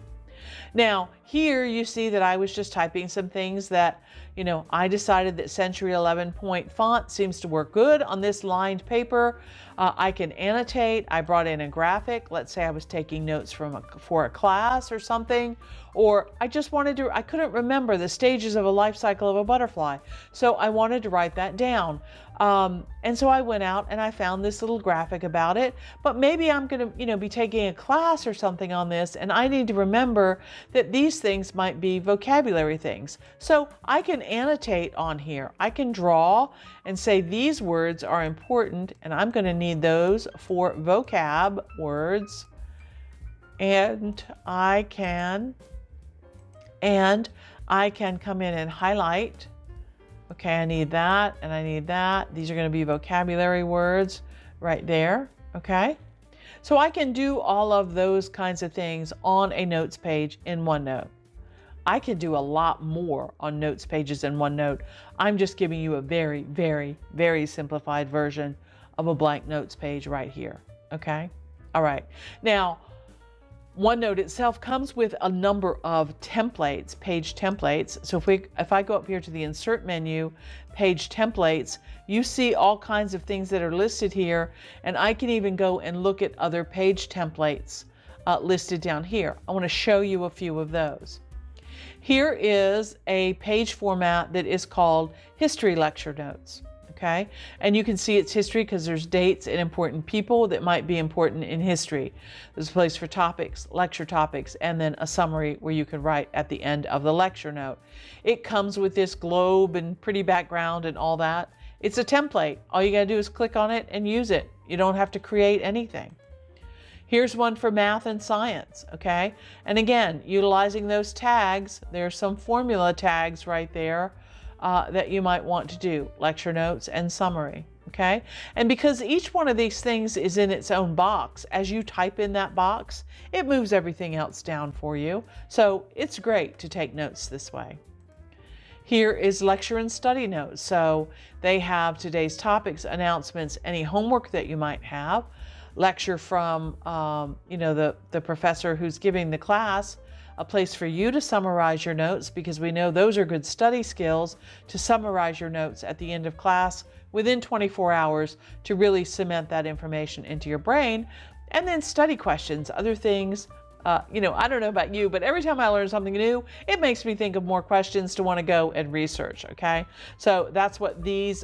Now, here you see that I was just typing some things that, you know, I decided that Century 11 point font seems to work good on this lined paper. I can annotate. I brought in a graphic. Let's say I was taking notes for a class or something, or I just wanted to, I couldn't remember the stages of a life cycle of a butterfly. So I wanted to write that down. And so I went out and I found this little graphic about it, but maybe I'm going to, you know, be taking a class or something on this, and I need to remember that these things might be vocabulary things. So I can annotate on here. I can draw and say these words are important, and I'm going to need those for vocab words. And I can come in and highlight. Okay, I need that and I need that. These are going to be vocabulary words right there, okay? So I can do all of those kinds of things on a notes page in OneNote. I can do a lot more on notes pages in OneNote. I'm just giving you a very, very, very simplified version of a blank notes page right here, okay? All right, now, OneNote itself comes with a number of templates, page templates. So if I go up here to the Insert menu, Page Templates, you see all kinds of things that are listed here, and I can even go and look at other page templates listed down here. I want to show you a few of those. Here is a page format that is called History Lecture Notes. Okay, and you can see its history because there's dates and important people that might be important in history. There's a place for topics, lecture topics, and then a summary where you can write at the end of the lecture note. It comes with this globe and pretty background and all that. It's a template. All you gotta do is click on it and use it. You don't have to create anything. Here's one for math and science, okay? And again, utilizing those tags, there's some formula tags right there that you might want to do, lecture notes and summary, okay? And because each one of these things is in its own box, as you type in that box, it moves everything else down for you. So it's great to take notes this way. Here is lecture and study notes. So they have today's topics, announcements, any homework that you might have, lecture from you know, the professor who's giving the class, a place for you to summarize your notes, because we know those are good study skills, to summarize your notes at the end of class within 24 hours to really cement that information into your brain. And then study questions, other things. You know, I don't know about you, but every time I learn something new, it makes me think of more questions to want to go and research, okay? So that's what these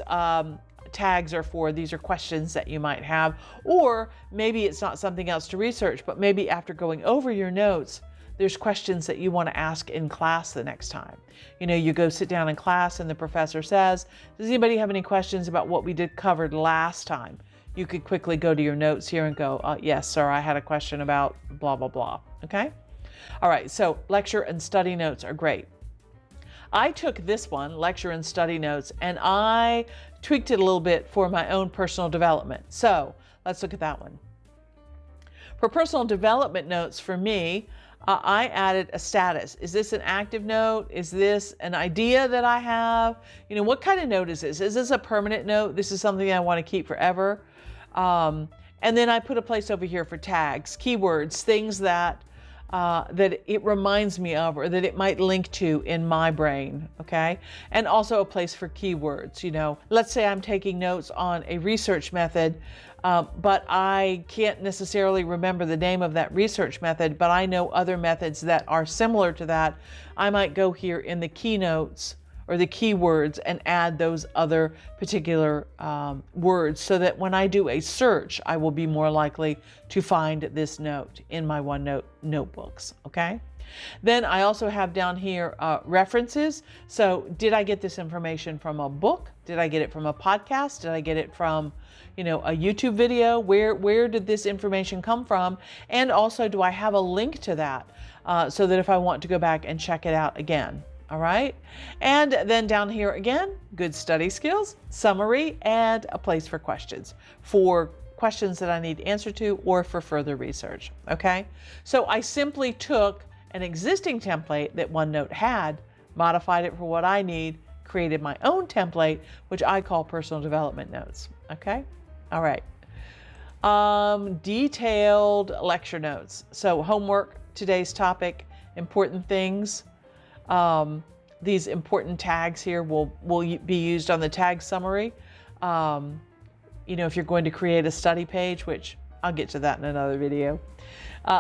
tags are for. These are questions that you might have, or maybe it's not something else to research, but maybe after going over your notes, there's questions that you want to ask in class the next time. You know, you go sit down in class and the professor says, does anybody have any questions about what we covered last time? You could quickly go to your notes here and go, yes, sir, I had a question about blah, blah, blah, okay? All right, so lecture and study notes are great. I took this one, lecture and study notes, and I tweaked it a little bit for my own personal development. So let's look at that one. For personal development notes for me, I added a status. Is this an active note? Is this an idea that I have? You know, what kind of note is this? Is this a permanent note? This is something I want to keep forever. And then I put a place over here for tags, keywords, things that that it reminds me of, or that it might link to in my brain, okay? And also a place for keywords, you know. Let's say I'm taking notes on a research method, but I can't necessarily remember the name of that research method, but I know other methods that are similar to that. I might go here in the keynotes or the keywords and add those other particular words, so that when I do a search, I will be more likely to find this note in my OneNote notebooks, okay? Then I also have down here references. So did I get this information from a book? Did I get it from a podcast? Did I get it from, a YouTube video? Where did this information come from? And also, do I have a link to that so that if I want to go back and check it out again? All right. And then down here again, good study skills, summary, and a place for questions that I need answer to or for further research. Okay. So I simply took an existing template that OneNote had, modified it for what I need, created my own template, which I call personal development notes. Okay. All right. Detailed lecture notes. So homework, today's topic, important things. These important tags here will be used on the tag summary. If you're going to create a study page, which I'll get to that in another video.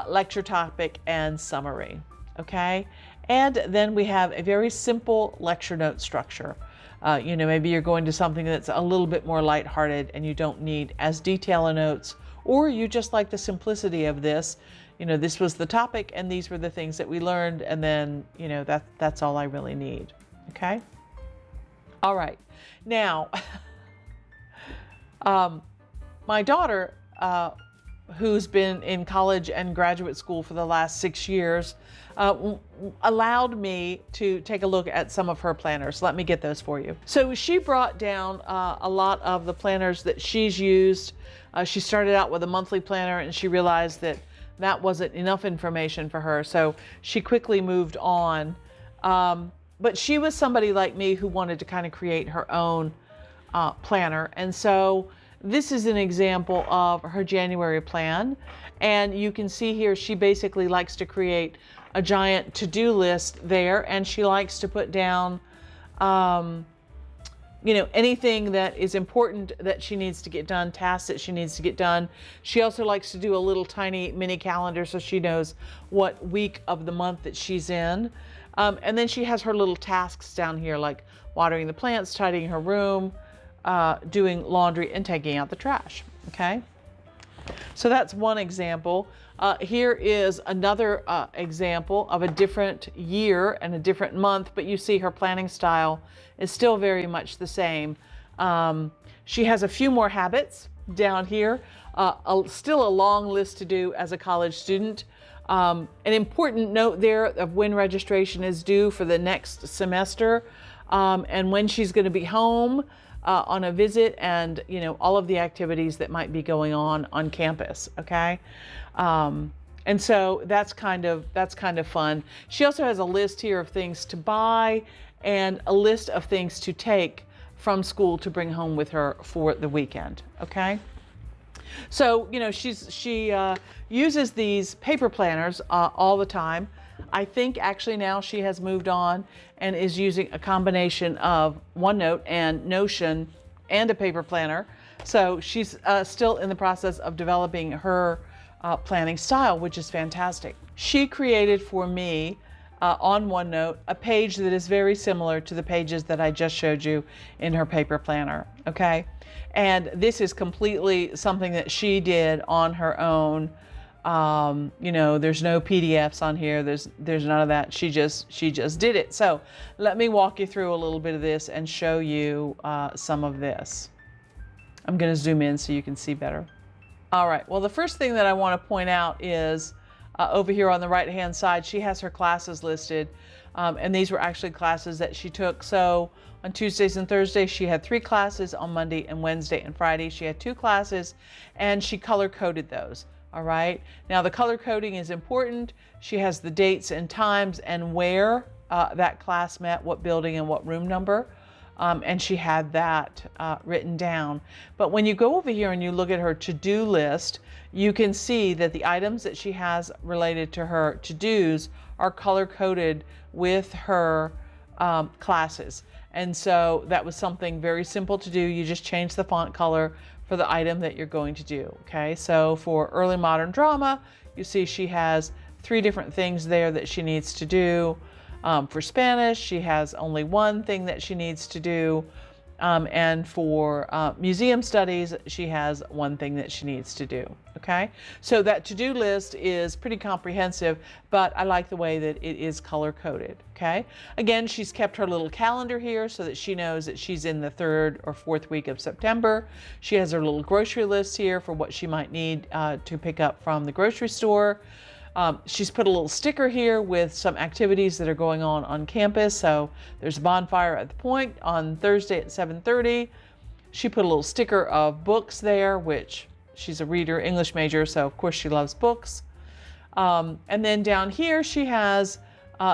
Lecture topic and summary. Okay. And then we have a very simple lecture note structure. Maybe you're going to something that's a little bit more lighthearted and you don't need as detailed notes, or you just like the simplicity of this. This was the topic and these were the things that we learned, and then, that's all I really need. Okay. All right. Now, my daughter, who's been in college and graduate school for the last 6 years, allowed me to take a look at some of her planners. Let me get those for you. So she brought down a lot of the planners that she's used. She started out with a monthly planner and she realized that wasn't enough information for her. So she quickly moved on. But she was somebody like me who wanted to kind of create her own planner. And so this is an example of her January plan. And you can see here, she basically likes to create a giant to-do list there. And she likes to put down, anything that is important that she needs to get done, tasks that she needs to get done. She also likes to do a little tiny mini calendar so she knows what week of the month that she's in. And then she has her little tasks down here, like watering the plants, tidying her room, doing laundry, and taking out the trash. Okay. So that's one example. Here is another example of a different year and a different month, but you see her planning style is still very much the same. She has a few more habits down here, still a long list to do as a college student. An important note there of when registration is due for the next semester, and when she's going to be home on a visit, and all of the activities that might be going on campus. Okay. And so that's kind of fun. She also has a list here of things to buy and a list of things to take from school to bring home with her for the weekend. Okay. So, she uses these paper planners all the time. I think actually now she has moved on and is using a combination of OneNote and Notion and a paper planner. So she's still in the process of developing her planning style, which is fantastic. She created for me on OneNote a page that is very similar to the pages that I just showed you in her paper planner. Okay. And this is completely something that she did on her own. There's no PDFs on here. There's none of that. She just did it. So let me walk you through a little bit of this and show you some of this. I'm going to zoom in so you can see better. All right. Well, the first thing that I want to point out is over here on the right-hand side, she has her classes listed. And these were actually classes that she took. So on Tuesdays and Thursdays, she had 3 classes. On Monday and Wednesday and Friday, she had 2 classes, and she color-coded those. All right. Now the color coding is important. She has the dates and times and where that class met, what building and what room number. And she had that written down. But when you go over here and you look at her to-do list, you can see that the items that she has related to her to-dos are color-coded with her classes. And so that was something very simple to do. You just change the font color for the item that you're going to do. Okay, so for early modern drama, you see she has 3 different things there that she needs to do. For Spanish, she has only 1 thing that she needs to do. And for museum studies, she has one thing that she needs to do. Okay, so that to-do list is pretty comprehensive, but I like the way that it is color-coded. Okay, again, she's kept her little calendar here so that she knows that she's in the 3rd or 4th week of September. She has her little grocery list here for what she might need to pick up from the grocery store. She's put a little sticker here with some activities that are going on campus. So there's a bonfire at the Point on Thursday at 7:30. She put a little sticker of books there, which she's a reader, English major, so of course she loves books. And then down here she has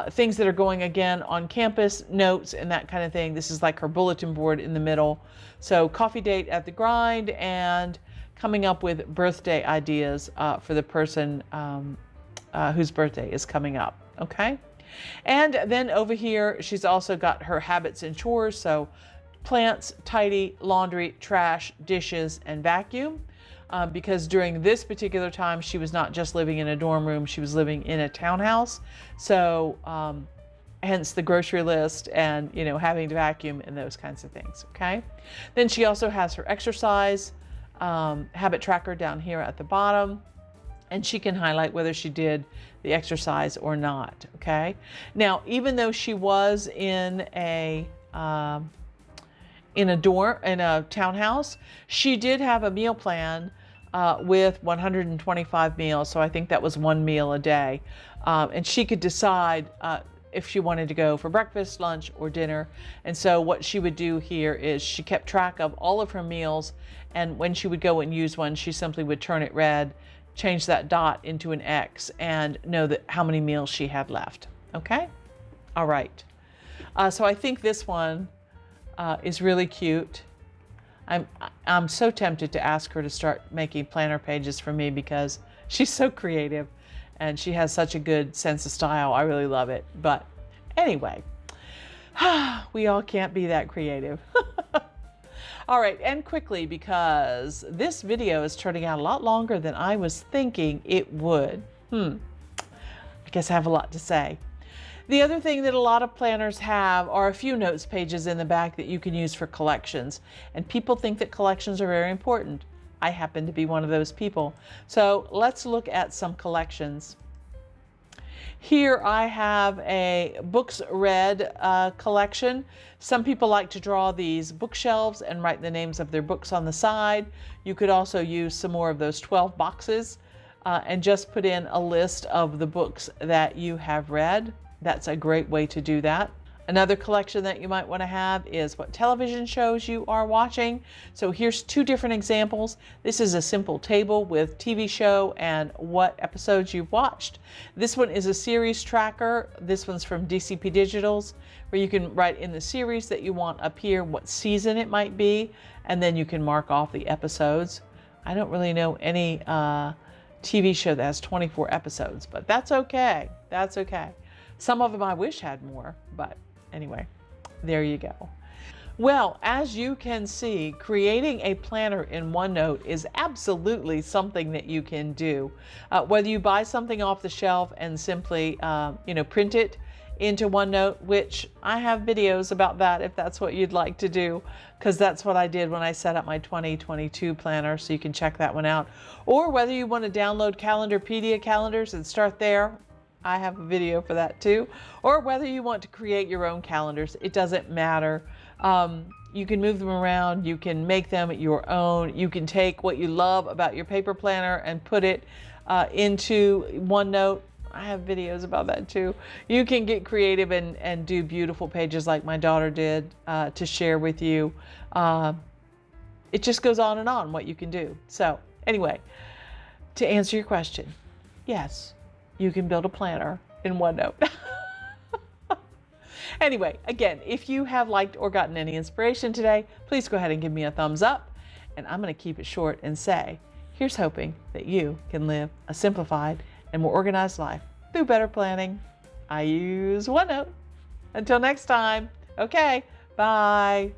things that are going again on campus, notes and that kind of thing. This is like her bulletin board in the middle. So coffee date at the grind and coming up with birthday ideas for the person whose birthday is coming up. Okay. And then over here, she's also got her habits and chores. So plants, tidy, laundry, trash, dishes, and vacuum. Because during this particular time, she was not just living in a dorm room, she was living in a townhouse. So hence the grocery list and, you know, having to vacuum and those kinds of things. Okay. Then she also has her exercise habit tracker down here at the bottom. And she can highlight whether she did the exercise or not. Okay. Now, even though she was in a townhouse, she did have a meal plan with 125 meals. So I think that was 1 meal a day, and she could decide if she wanted to go for breakfast, lunch, or dinner. And so what she would do here is she kept track of all of her meals, and when she would go and use one, she simply would turn it red, change that dot into an X, and know that how many meals she had left. Okay. All right. So I think this one is really cute. I'm so tempted to ask her to start making planner pages for me because she's so creative and she has such a good sense of style. I really love it. But anyway, we all can't be that creative. All right, and quickly, because this video is turning out a lot longer than I was thinking it would. I guess I have a lot to say. The other thing that a lot of planners have are a few notes pages in the back that you can use for collections. And people think that collections are very important. I happen to be one of those people. So let's look at some collections. Here I have a books read collection. Some people like to draw these bookshelves and write the names of their books on the side. You could also use some more of those 12 boxes and just put in a list of the books that you have read. That's a great way to do that. Another collection that you might want to have is what television shows you are watching. So here's 2 different examples. This is a simple table with TV show and what episodes you've watched. This one is a series tracker. This one's from DCP Digitals, where you can write in the series that you want up here, what season it might be, and then you can mark off the episodes. I don't really know any TV show that has 24 episodes, but that's okay. That's okay. Some of them I wish had more, but anyway, there you go. Well, as you can see, creating a planner in OneNote is absolutely something that you can do. Whether you buy something off the shelf and simply, print it into OneNote, which I have videos about that if that's what you'd like to do, because that's what I did when I set up my 2022 planner, so you can check that one out. Or whether you want to download Calendarpedia calendars and start there, I have a video for that too. Or whether you want to create your own calendars, it doesn't matter. You can move them around, you can make them your own, you can take what you love about your paper planner and put it into OneNote. I have videos about that too. You can get creative and do beautiful pages like my daughter did to share with you. It just goes on and on what you can do. So anyway, to answer your question, yes, you can build a planner in OneNote. Anyway, again, if you have liked or gotten any inspiration today, please go ahead and give me a thumbs up. And I'm going to keep it short and say, here's hoping that you can live a simplified and more organized life through better planning. I use OneNote. Until next time. Okay, bye.